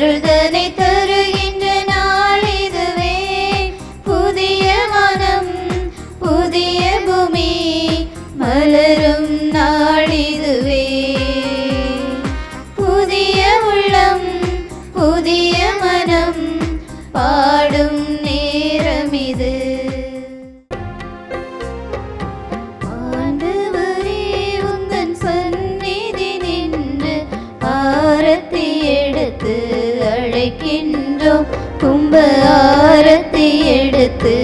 அருள்தனை தருகின்ற நாள் இதுவே. புதிய மனம் புதிய பூமி மலரும் நாள் இதுவே. புதிய உள்ளம் புதிய மனம் பாடும் நேரம் இது. ஆண்டவரே உந்தன் சந்நிதி நின்று ஆரத்தி எடுத்து அழைக்கின்றோம். கும்ப ஆரத்தி எடுத்து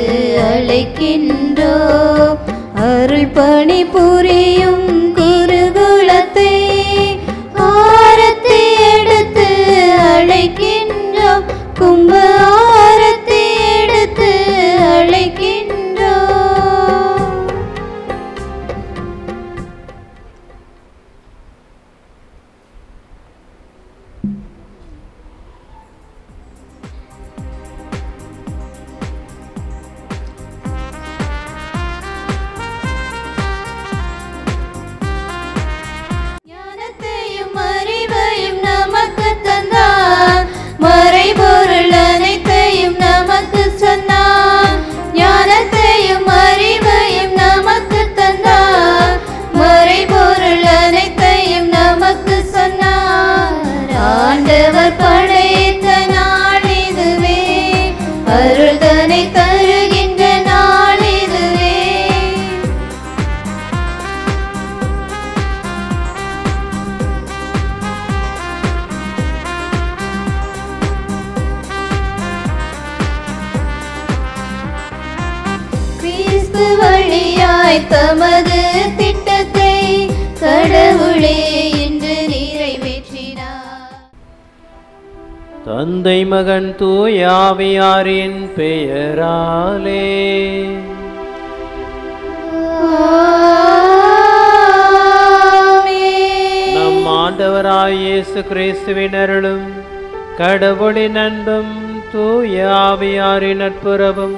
அழைக்கின்றோம். அருள் பணி புரியும் குருகுலத்தை ஆரத்தி எடுத்து அழைக்கின்றோம். கும்ப ஆரத்தி எடுத்து அழைக்கின்றோம். ஞானத்தையும் அறிவையும் நமக்கு தந்தார். மறைபொருள் அனைத்தையும் நமக்கு சொன்னார். ஞானத்தையும் அறிவையும் நமக்கு தந்தார். மறைபொருள் அனைத்தையும் நமக்கு சொன்னார். ஆண்டவர் படைத்த நாள் இதுவே. அருள்தனை தருகின்ற நாள் இதுவே. கிறிஸ்து வழியாய் தமது திட்டத்தை கடவுளே இன்று நிறைவேற்றினார். தந்தை மகன் தூய ஆவியாரின் பெயராலே. நம் ஆண்டவராய் இயேசு கிறிஸ்துவின் அருளும் கடவுளின் அன்பும் தூய ஆவியாரின் நட்புறவும்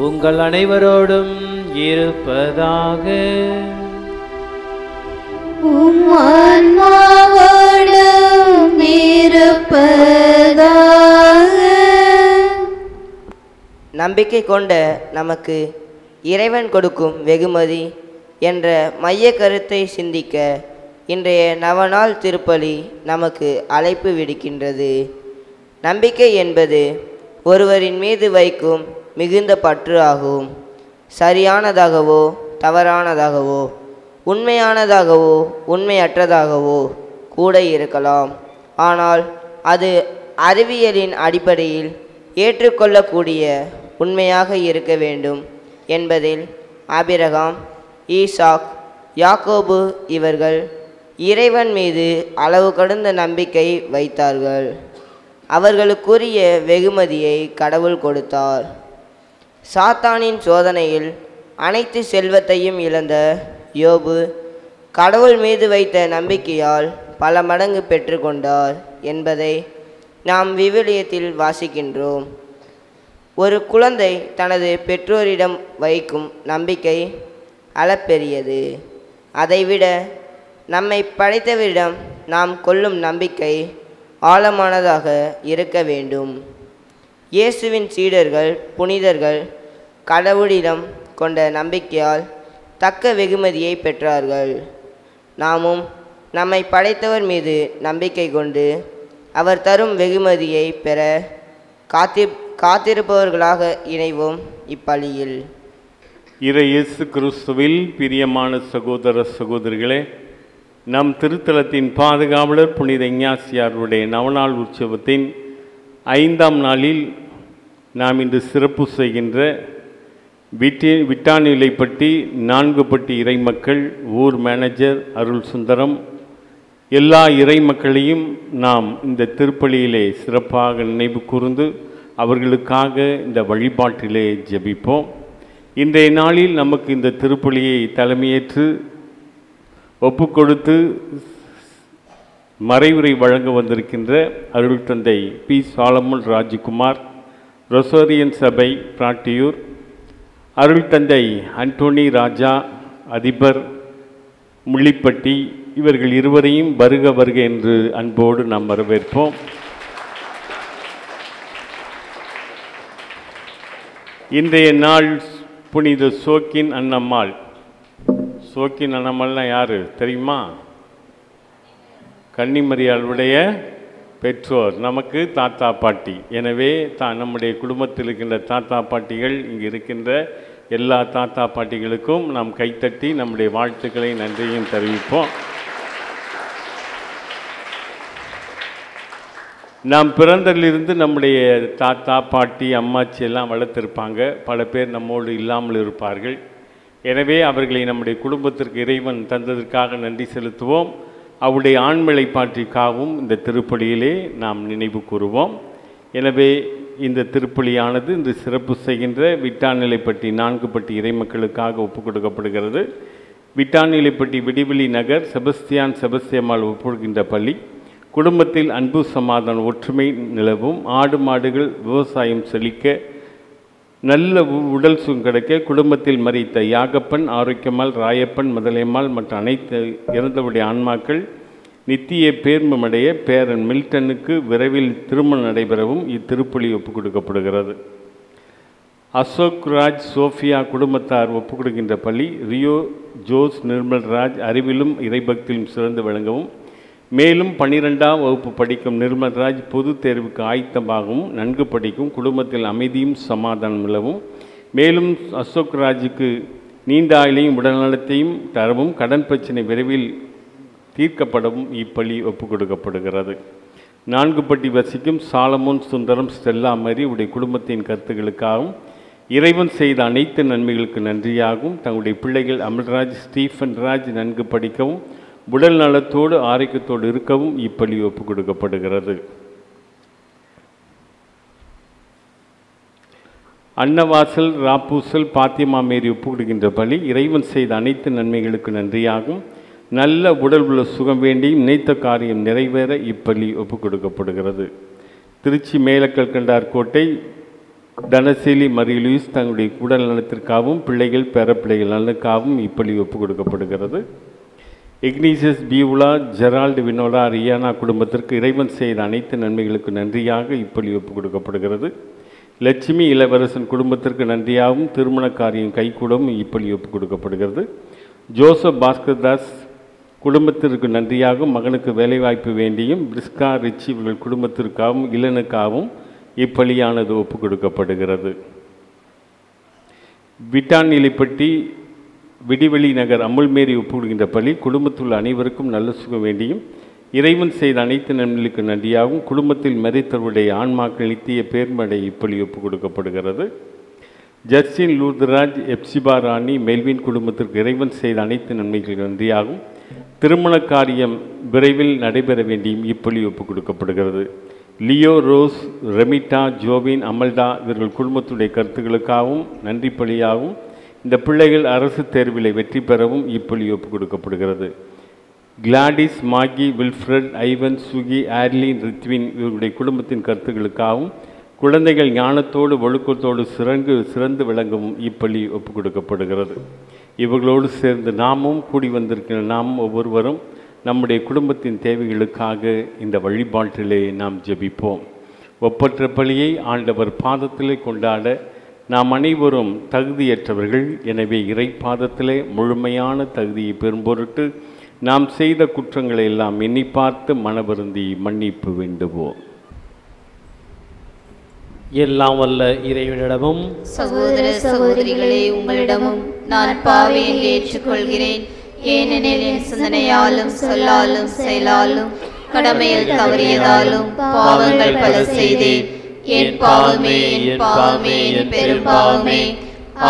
உங்கள் அனைவரோடும் இருப்பதாக. உம் ஆன்மாவோடும் இருப்பதாக. நம்பிக்கை கொண்ட நமக்கு இறைவன் கொடுக்கும் வெகுமதி என்ற மைய கருத்தை சிந்திக்க இன்றைய நவநாள் திருப்பலி நமக்கு அழைப்பு விடுக்கின்றது. நம்பிக்கை என்பது ஒருவரின் மீது வைக்கும் மிகுந்த பற்று ஆகும். சரியானதாகவோ தவறானதாகவோ உண்மையானதாகவோ உண்மையற்றதாகவோ கூட இருக்கலாம். ஆனால் அது அறிவியலின் அடிப்படையில் ஏற்றுக்கொள்ளக்கூடிய உண்மையாக இருக்க வேண்டும் என்பதில் ஆபிரகாம், ஈசாக், யாக்கோபு இவர்கள் இறைவன் மீது அளவு கடந்த நம்பிக்கை வைத்தார்கள். அவர்களுக்குரிய வெகுமதியை கடவுள் கொடுத்தார். சாத்தானின் சோதனையில் அனைத்து செல்வத்தையும் இழந்த யோபு கடவுள் மீது வைத்த நம்பிக்கையால் பல மடங்கு பெற்றுக்கொண்டார் என்பதை நாம் விவிலியத்தில் வாசிக்கின்றோம். ஒரு குழந்தை தனது பெற்றோரிடம் வைக்கும் நம்பிக்கை அளப்பெரியது. அதைவிட நம்மை படைத்தவரிடம் நாம் கொள்ளும் நம்பிக்கை ஆழமானதாக இருக்க வேண்டும். இயேசுவின் சீடர்கள் புனிதர்கள் கடவுளிடம் கொண்ட நம்பிக்கையால் தக்க வெகுமதியை பெற்றார்கள். நாமும் நம்மை படைத்தவர் மீது நம்பிக்கை கொண்டு அவர் தரும் வெகுமதியை பெற காத்திருப்பவர்களாக இணைவோம் இப்பலியில். இயேசு கிறிஸ்துவில் பிரியமான சகோதர சகோதரிகளே, நம் திருத்தலத்தின் பாதுகாவலர் புனித இஞ்ஞாசியாருடைய நவநாள் உற்சவத்தின் 5ஆம் நாளில் நாம் இன்று சிறப்பு செய்கின்ற விட்டாநிலைப்பட்டி 4பட்டி இறைமக்கள் ஊர் மேனேஜர் அருள் சுந்தரம் எல்லா இறைமக்களையும் நாம் இந்த திருப்பலியிலே சிறப்பாக நினைவு கூர்ந்து அவர்களுக்காக இந்த வழிபாட்டிலே ஜெபிப்போம். இன்றைய நாளில் நமக்கு இந்த திருப்பலியை தலைமையேற்று ஒப்புக்கொடுத்து மறைவுரை வழங்க வந்திருக்கின்ற அருள் தந்தை பி. சாலமன் ராஜ்குமார், ரொசோரியன் சபை பிராட்டியூர், அருள் தந்தை அன்டோனி ராஜா அதிபர் முள்ளிப்பட்டி, இவர்கள் இருவரையும் வருக வருக என்று அன்போடு நாம் வரவேற்போம். இன்றைய நாள் புனித சோக்கின் அன்னம்மாள். சோக்கின் அன்னம்மாள்னா யார் தெரியுமா? கன்னிமரியாளுடைய பெற்றோர், நமக்கு தாத்தா பாட்டி. எனவே நம்முடைய குடும்பத்தில் இருக்கின்ற தாத்தா பாட்டிகள், இங்கு இருக்கின்ற எல்லா தாத்தா பாட்டிகளுக்கும் நாம் கைத்தட்டி நம்முடைய வாழ்த்துக்களை நன்றியும் தெரிவிப்போம். நாம் பிறந்ததிலிருந்து நம்முடைய தாத்தா பாட்டி அம்மாச்சி எல்லாம் வளர்த்திருப்பாங்க. பல பேர் நம்மோடு இல்லாமல் இருப்பார்கள். எனவே அவர்களை நம்முடைய குடும்பத்திற்கு இறைவன் தந்ததற்காக நன்றி செலுத்துவோம். அவருடைய ஆண்மலை பாற்றிக்காகவும் இந்த திருப்பலியிலே நாம் நினைவு கூறுவோம். எனவே இந்த திருப்பலியானது இன்று சிறப்பு செய்கின்ற விட்டாநிலைப்பட்டி 4 பட்டி இறைமக்களுக்காக ஒப்புக் கொடுக்கப்படுகிறது. விட்டாநிலைப்பட்டி விடிவெளி நகர் செபஸ்தியம்மாள் ஒப்புக்கொடுக்கின்ற பள்ளி குடும்பத்தில் அன்பு சமாதான ஒற்றுமை நிலவும், ஆடு மாடுகள் விவசாயம் செழிக்க, நல்ல உடல் சுகம் கிடைக்க, குடும்பத்தில் மறித்த யாகப்பன், ஆரோக்கியம்மாள், ராயப்பன், முதலையம்மாள் மற்ற அனைத்து இறந்தவுடைய ஆன்மாக்கள் நித்திய பேர்மடைய பேரன் மில்டனுக்கு விரைவில் திருமணம் நடைபெறவும் இத்திருப்பலி ஒப்புக் கொடுக்கப்படுகிறது. அசோக் ராஜ் சோஃபியா குடும்பத்தார் ஒப்புக் கொடுக்கின்ற பள்ளி ரியோ ஜோஸ் நிர்மல்ராஜ் அறிவிலும் இறைபக்தியிலும் சிறந்து விளங்கவும், மேலும் 12ஆம் வகுப்பு படிக்கும் நிர்மல்ராஜ் பொது தேர்வுக்கு ஆயத்தமாகவும் நன்கு படிக்கும், குடும்பத்தில் அமைதியும் சமாதானம் நிலவும், மேலும் அசோக் ராஜுக்கு நீண்ட ஆயுளையும் உடல்நலத்தையும் தரவும், கடன் பிரச்சனை விரைவில் தீர்க்கப்படவும் இப்பள்ளி ஒப்புக் கொடுக்கப்படுகிறது. 4 பட்டி வசிக்கும் சாலமோன் சுந்தரம் ஸ்டெல்லா மரி உடைய குடும்பத்தின் கருத்துக்களுக்காகவும் இறைவன் செய்த அனைத்து நன்மைகளுக்கு நன்றியாகவும், தங்களுடைய பிள்ளைகள் அமல்ராஜ் ஸ்டீஃபன் ராஜ் நன்கு படிக்கவும் உடல் நலத்தோடு ஆரோக்கியத்தோடு இருக்கவும் இப்பள்ளி ஒப்புக் கொடுக்கப்படுகிறது. அன்னவாசல் ராப்பூசல் பாத்திமா மேரி ஒப்புக் கொடுக்கின்ற பள்ளி இறைவன் செய்த அனைத்து நன்மைகளுக்கு நன்றியாகும், நல்ல உடல் உள்ள சுகம் வேண்டியும் நினைத்த காரியம் நிறைவேற இப்பள்ளி ஒப்புக் கொடுக்கப்படுகிறது. திருச்சி மேலக்கல்கண்டார் கோட்டை தனசீலி மரி லூயிஸ் தங்களுடைய உடல் நலத்திற்காகவும் பிள்ளைகள் பேரப்பிள்ளைகள் நலனுக்காகவும் இப்பள்ளி ஒப்புக் கொடுக்கப்படுகிறது. Ignatius Beulah Gerald Vinola Riana குடும்பத்திற்கு இறைவன் செய்த அனைத்து நன்மைகளுக்கு நன்றியாக இப்பள்ளி ஒப்புக் கொடுக்கப்படுகிறது. லட்சுமி இளவரசன் குடும்பத்திற்கு நன்றியாகவும் திருமண காரியம் கைகூடவும் இப்பள்ளி ஒப்புக் கொடுக்கப்படுகிறது. ஜோசப் பாஸ்கர்தாஸ் குடும்பத்திற்கு நன்றியாகவும் மகனுக்கு வேலைவாய்ப்பு வேண்டியும் பிரிஸ்கா ரிச்சி இவர்கள் குடும்பத்திற்காகவும் இளனுக்காகவும் இப்பள்ளியானது ஒப்புக் கொடுக்கப்படுகிறது. விட்டாநிலைப்பட்டி விடிவெளி நகர் அமுல்மேரி ஒப்புக்கொடுக்கின்ற பள்ளி குடும்பத்துள்ள அனைவருக்கும் நல்ல சுகம் வேண்டியும் இறைவன் செய்த அனைத்து நன்மைகளுக்கு நன்றியாகவும் குடும்பத்தில் மரித்தவருடைய ஆன்மாக்கள் நித்திய பேர்மடை இப்பள்ளி ஒப்புக் கொடுக்கப்படுகிறது. ஜஸ்டின் லூர்தராஜ் எப்சிபா ராணி மெல்வின் குடும்பத்திற்கு இறைவன் செய்த அனைத்து நன்மைகளுக்கு நன்றியாகவும் திருமண காரியம் விரைவில் நடைபெற வேண்டியும் இப்பள்ளி ஒப்புக் கொடுக்கப்படுகிறது. லியோ ரோஸ் ரெமிட்டா ஜோபின் அமல்டா இவர்கள் குடும்பத்துடைய கருத்துக்களுக்காகவும் நன்றி பலியாகவும் இந்த பிள்ளைகள் அரசு தேர்வில் வெற்றி பெறவும் இப்பள்ளி ஒப்புக் கொடுக்கப்படுகிறது. கிளாடிஸ் மாகி Wilfred Ivan Suki Arlene Rithvin இவருடைய குடும்பத்தின் கருத்துக்களுக்காகவும் குழந்தைகள் ஞானத்தோடு ஒழுக்கத்தோடு சிறந்து விளங்கவும் இப்பள்ளி ஒப்புக் கொடுக்கப்படுகிறது. இவர்களோடு சேர்ந்து நாமும் கூடி வந்திருக்கிற நாமும் ஒவ்வொருவரும் நம்முடைய குடும்பத்தின் தேவைகளுக்காக இந்த வழிபாட்டிலே நாம் ஜெபிப்போம். ஒப்பற்ற பலியை ஆண்டவர் பாதத்திலே கொண்டாட நாம் அனைவரும் தகுதியற்றவர்கள். எனவே இறை பாதத்திலே முழுமையான தகுதியை பெறும் பொருட்டு நாம் செய்த குற்றங்களை எல்லாம் எண்ணி பார்த்து மனவருந்தி மன்னிப்பு வேண்டுவோம். எல்லாம் வல்ல இறைவனிடமும் சகோதர சகோதரிகளே உங்களிடமும் நான் பாவி என்று ஏற்றுக்கொள்கிறேன். ஏனெனில் என் சிந்தனையாலும் சொல்லாலும் செயலாலும் கடமையில் தவறியதாலும் பாவங்கள் பல செய்தேன். என் பாவமே என் பாவமே என் பெரும் பாவமே.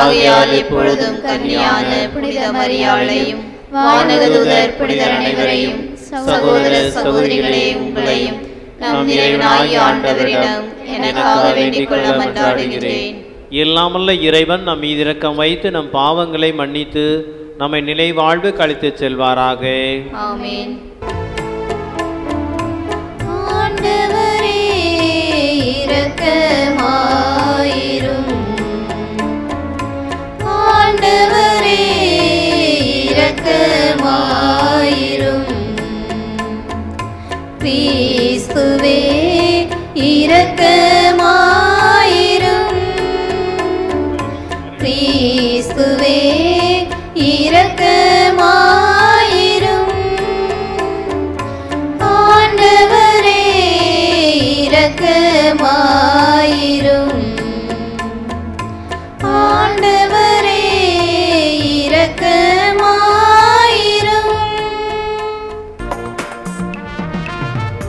ஆகையால் எப்பொழுதும் கன்னியான புனித மரியாளையும் வானகதூதர் புனிதர் அனைவரையும் சகோதர சகோதரிகளே உங்களையும் நம் இறைவனாகிய ஆண்டவரிடம் எனக்காக வேண்டிக் கொள்ள மன்றாடுகிறேன். எல்லாமல்ல இறைவன் நம் மீது இரக்கம் வைத்து நம் பாவங்களை மன்னித்து நம்மை நிலை வாழ்வு கழித்து செல்வாராக. ஆமென். ஆண்டவரே இரக்கமாயிரும். ஆண்டவரே இரக்கமாயிரும். கிறிஸ்துவே இரக்கமாயிரும். இரக்கமாயிரும். ஆண்டவரே இரக்கமாயிரும்.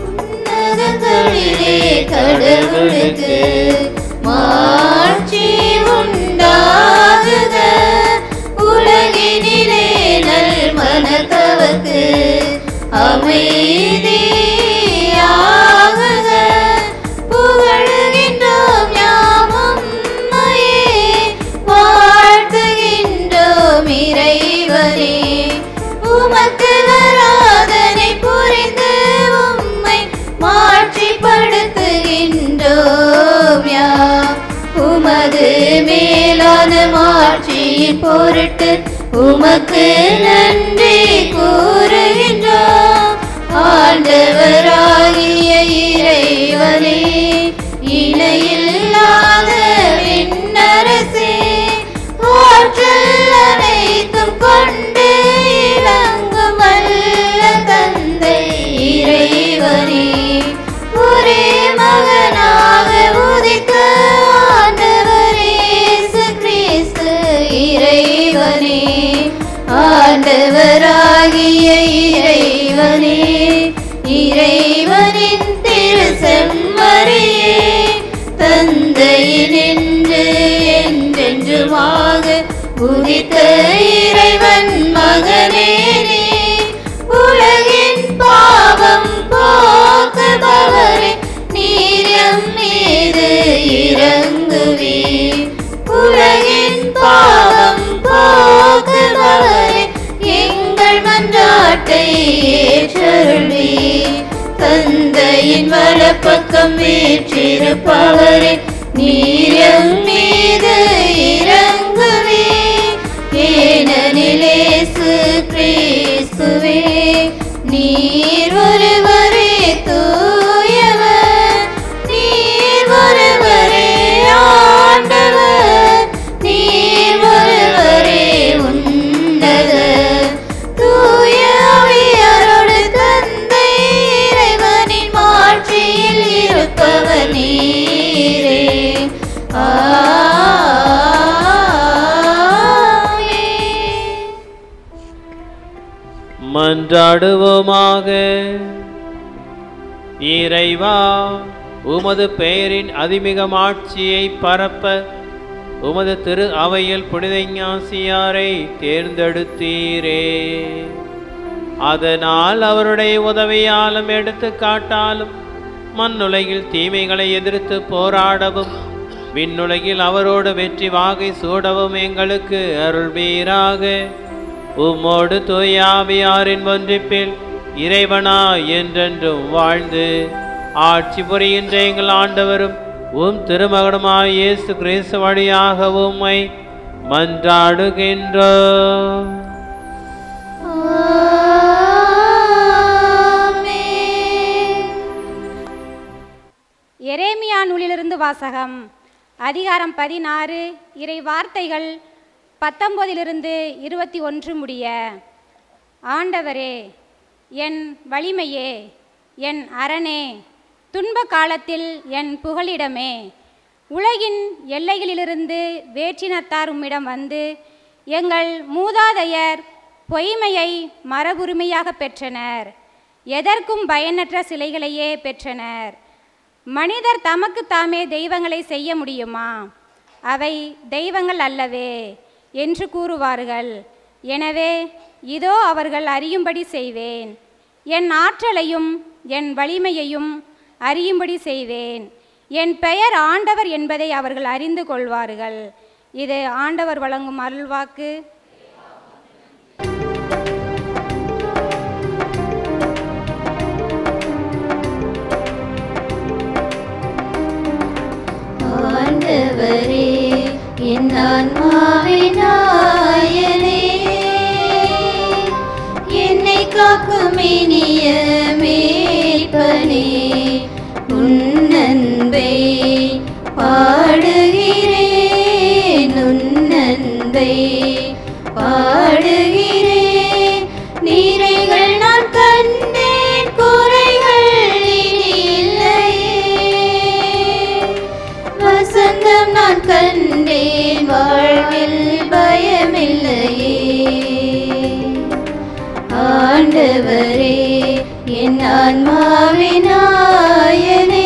உன்னதங்களிலே கடவுளுக்கு மாட்சி உண்டாகுக. உலகினிலே நல் மனத்தவர்க்கு அமைதியாகுக. புகழுகின்றோம் யாமும் உம்மையே, வாழ்த்துகின்றோம் இறைவனே. உமக்கு ஆராதனை புரிந்து உம்மை மாட்சிப்படுத்துகின்றோம் யாம். உமது மேலான மாட்சியின் பொருட்டு உமக்கு நன்றி கூறுகின்றோம். ஆண்டவராகிய இறைவனே, இணையில்லாத விண்ணரசே, ஆற்றல் அனைத்தும் கொண்டு இலங்கும் வல்ல தந்தை இறைவனே, ஒரே மகனாக உதித்த ஆண்டவர் இயேசு கிறிஸ்து இறைவனே. ஆண்டவராகிய இறைவனே, இறைவனின் திரு செம்மறியே, தந்தையினின்று என்றென்றுமாக உதித்த இறைவன் மகனே நீ. உலகின் பாவம் போக்குபவரே, நீர் எம் மீது இரங்குவீர். உலகின் பாவம் போக்குபவரே, எங்கள் மன்றாட்டை ஏற்றருள்வீர். தந்தையின் வலப்பக்கம் வீற்றிருப்பவரே, நீர் எம் மீது இரங்குவீர். ஏனெனில் இயேசு கிறிஸ்துவே, நீர் ஒருவரே தூயவர், நீர் ஒருவரே ஆண்டவர், நீர் ஒருவரே உன்னதர். தூய ஆவியாரோடு தந்தை இறைவனின் மாட்சியில் இருப்பவர் நீரே. மன்றாடுவோமாக. இறைவா, உமது பெயரின் அதிமிக மாட்சியை பரப்ப உமது திரு அவையில் புனித ஞாசியாரை தேர்ந்தெடுத்தீரே. அதனால் அவருடைய உதவியாலும் எடுத்துக்காட்டாலும் மண்ணுலகில் தீமைகளை எதிர்த்து போராடவும் விண்ணுலகில் அவரோடு வெற்றி வாகை சூடவும் எங்களுக்கு அருள்வீராக. உம்மோடு தூய ஆவியாரின் ஒன்றிப்பில் இறைவனா என்றென்றும் வாழ்ந்து ஆட்சி புரிகின்ற எங்கள் ஆண்டவரும் உம் திருமகனுமாய் இயேசு கிறிஸ்து வழியாக உம்மை மன்றாடுகின்றோம். எரேமியா நூலிலிருந்து வாசகம். அதிகாரம் 16, இறை வார்த்தைகள் 19-21 முடிய. ஆண்டவரே, என் வலிமையே, என் அரணே, துன்ப காலத்தில் என் புகலிடமே, உலகின் எல்லைகளிலிருந்து வேற்றினத்தார் உம்மிடம் வந்து எங்கள் மூதாதையர் பொய்மையை மரபுரிமையாக பெற்றனர், எதற்கும் பயனற்ற சிலைகளையே பெற்றனர். மனிதர் தமக்கு தாமே தெய்வங்களை செய்ய முடியுமா? அவை தெய்வங்கள் அல்லவே என்று கூறுவார்கள். எனவே இதோ அவர்கள் அறியும்படி செய்வேன், என் ஆற்றலையும் என் வலிமையையும் அறியும்படி செய்வேன். என் பெயர் ஆண்டவர் என்பதை அவர்கள் அறிந்து கொள்வார்கள். இது ஆண்டவர் வழங்கும் அருள்வாக்கு. ஆண்டவரே, என் ஆன்மாவின் நாயனே, என்னை காக்கும் இனிய மேய்ப்பனே, உன் அன்பை பாடுகிறேன், உன் அன்பை வசந்தம் நான் கண்டேன், வாழ்வில் பயமில்லையே. ஆண்டவரே என் ஆன்மாவின் நாயனே,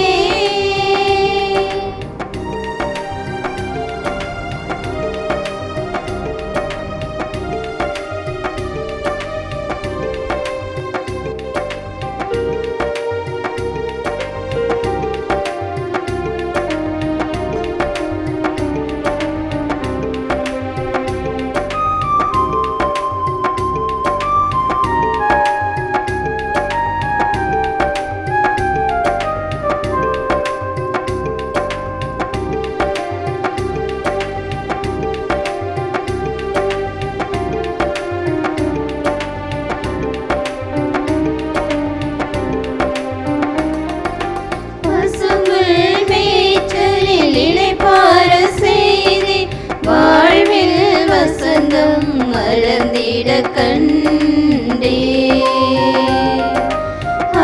மலர்ந்திட கண்டே.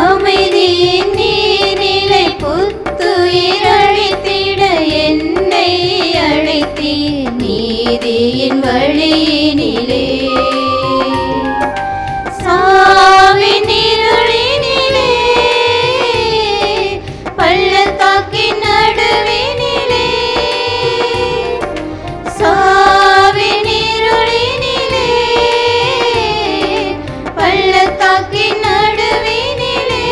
அமைதியின் நீரிலை புத்துயிர் அழித்திட என்னை அழைத்தீர் நீதியின் வழியினிலே. சாவின் இருளினிலே பள்ளத்தாக்கின் நடுவினிலே, சாவின் இருளினிலே பள்ளத்தாக்கின் நடுவினிலே,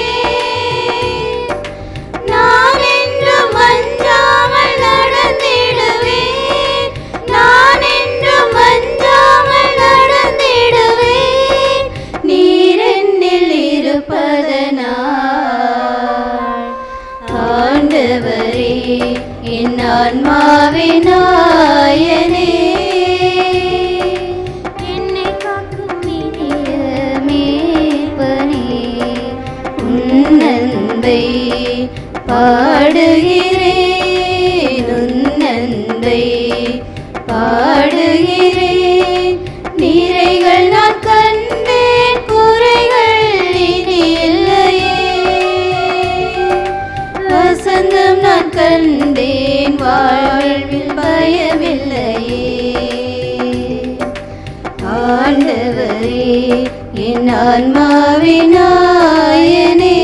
நான் என்றும் அஞ்சாமல் நடந்திடுவேன், நான் என்றும் அஞ்சாமல் நடந்திடுவேன், நீர் என்னில் இருப்பதனால். ஆண்டவரே என் ஆன்மாவின் நாயனே, என்னை காக்கும் இனிய மீட்பனே, உன் அன்பை பாடுகிறேன், உன் அன்பை பாடுகிறேன். நிறைகள் நான் கண்டேன், குறைகள் இனி இல்லையே. வசந்தம் நான் கண்டேன், வாழ்வில் பயமில்லையே. ஆண்டவரே என் ஆன்மாவின் நாயனே,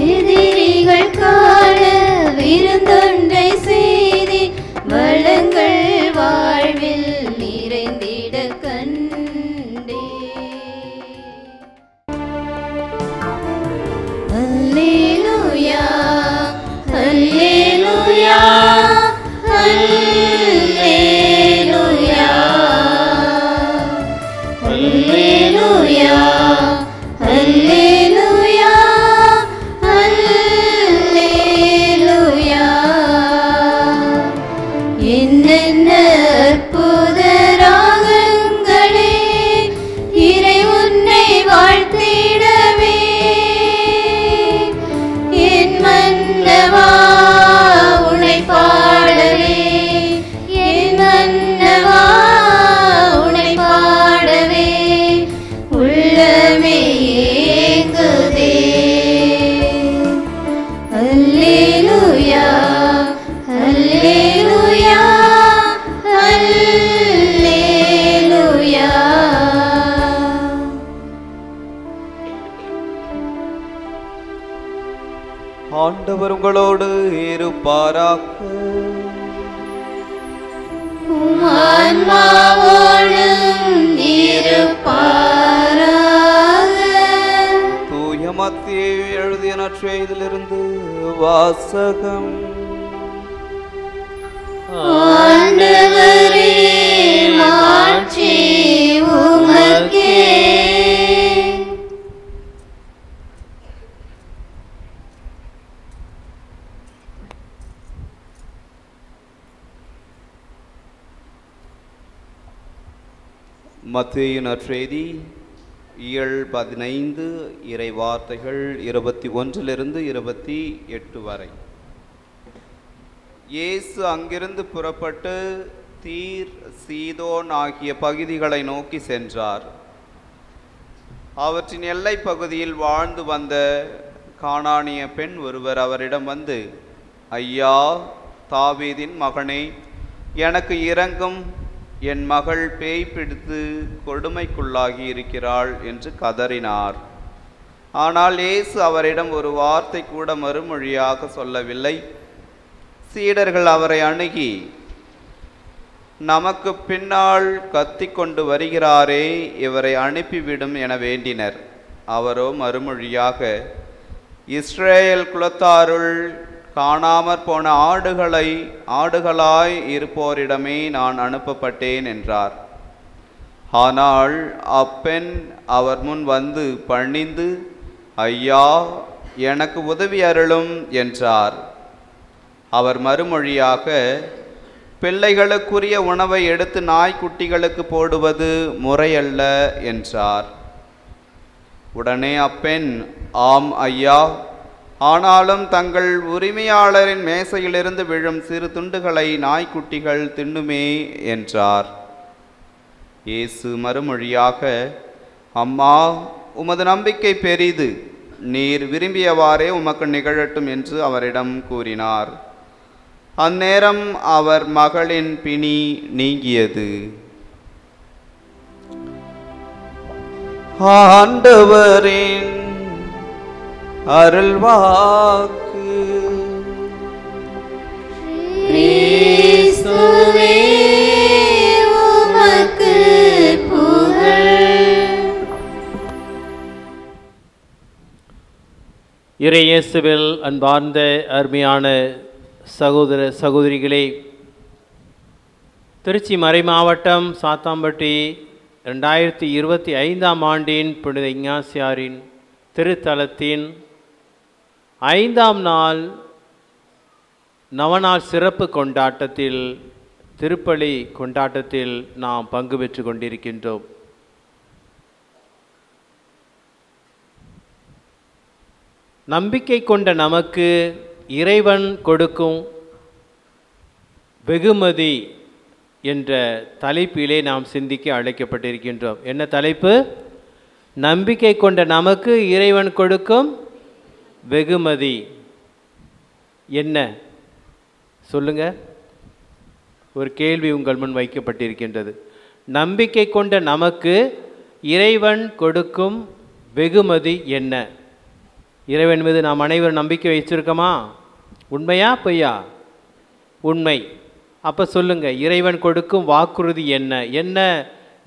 எதிரிகள் காண விருந்தொன்றை செய்தி, வளங்கள் வாழ்வில் நிறைந்திட கண்டே. அல்லேலூயா அல்லேலூயா அல்லேலூயா அல்லேலூயா அல்லேலூயா அல்லேலூயா. என்னென்ன அற்புத ராகங்களே இறை உன்னை வாழ்த்திடவே, என் மன்னவா உன்னை பாடவே, என் மன்னவா உன்னை பாடவே, உள்ளமே ஏங்குதே. அல்லேலூயா அல்லேலூயா அல்லேலூயா. ஆண்டவர் உங்களோடு இருப்பாராக. உம் ஆன்மாவோடும் இருப்பாராக. தூய மத்தேயு எழுதிய நற்செய்தியிலிருந்து வாசகம். ஆண்டவரே மாட்சி உமக்கே. மத்தேயு நற்செய்தி இயல் 15 இறை வார்த்தைகள் 21 28 வரை. இயேசு அங்கிருந்து புறப்பட்டு தீர், சீதோன் ஆகிய பகுதிகளை நோக்கி சென்றார். அவற்றின் எல்லை பகுதியில் வாழ்ந்து வந்த கானானிய பெண் ஒருவர் அவரிடம் வந்து, ஐயா, தாவீதின் மகனே, எனக்கு இரங்கும், என் மகள் பேய் பிடித்து கொடுமைக்குள்ளாகி இருக்கிறாள் என்று கதறினார். ஆனால் இயேசு அவரிடம் ஒரு வார்த்தை கூட மறுமொழியாக சொல்லவில்லை. சீடர்கள் அவரை அணுகி, நமக்கு பின்னால் கத்திக்கொண்டு வருகிறாரே, இவரை அனுப்பிவிடும் என வேண்டினர். அவரோ மறுமொழியாக, இஸ்ரேல் குலத்தாருள் காணாமற் போன ஆடுகளாய் இருப்போரிடமே நான் அனுப்பப்பட்டேன் என்றார். ஆனால் அப்பெண் அவர் முன் வந்து பணிந்து, ஐயா, எனக்கு உதவி அருளும் என்றார். அவர் மறுமொழியாக, பிள்ளைகளுக்குரிய உணவை எடுத்து நாய்க்குட்டிகளுக்கு போடுவது முறையல்ல என்றார். உடனே அப்பெண், ஆம் ஐயா, ஆனாலும் தங்கள் உரிமையாளரின் மேசையிலிருந்து விழும் சிறு துண்டுகளை நாய்க்குட்டிகள் தின்னுமே என்றார். இயேசு மறுமொழியாக, அம்மா, உமது நம்பிக்கை பெரிது, நீர் விரும்பியவாறே உமக்கு நிகழட்டும் என்று அவரிடம் கூறினார். அந்நேரம் அவர் மகளின் பிணி நீங்கியது. ஆண்டவரின் அருள்வாக்கு. கிறிஸ்துவே உமக்கு புகழ். இறையேசுவில் அன்பார்ந்த அருமையான சகோதர சகோதரிகளே, திருச்சி மறைமாவட்டம் சாத்தாம்பட்டி 2025ஆம் ஆண்டின் புனித இஞ்ஞாசியாரின் திருத்தலத்தின் 5ஆம் நாள் நவநாள் சிறப்பு கொண்டாட்டத்தில், திருப்பலி கொண்டாட்டத்தில் நாம் பங்கு பெற்று கொண்டிருக்கின்றோம். நம்பிக்கை கொண்ட நமக்கு இறைவன் கொடுக்கும் வெகுமதி என்ற தலைப்பிலே நாம் சிந்திக்க அழைக்கப்பட்டிருக்கின்றோம். என்ன தலைப்பு? நம்பிக்கை கொண்ட நமக்கு இறைவன் கொடுக்கும் வெகுமதி என்ன? சொல்லுங்க. ஒரு கேள்வி உங்கள் முன் வைக்கப்பட்டிருக்கின்றது. நம்பிக்கை கொண்ட நமக்கு இறைவன் கொடுக்கும் வெகுமதி என்ன? இறைவன் மீது நாம் அனைவரும் நம்பிக்கை வைச்சிருக்கோமா? உண்மையா பொய்யா? உண்மை. அப்போ சொல்லுங்க, இறைவன் கொடுக்கும் வாக்குறுதி என்ன? என்ன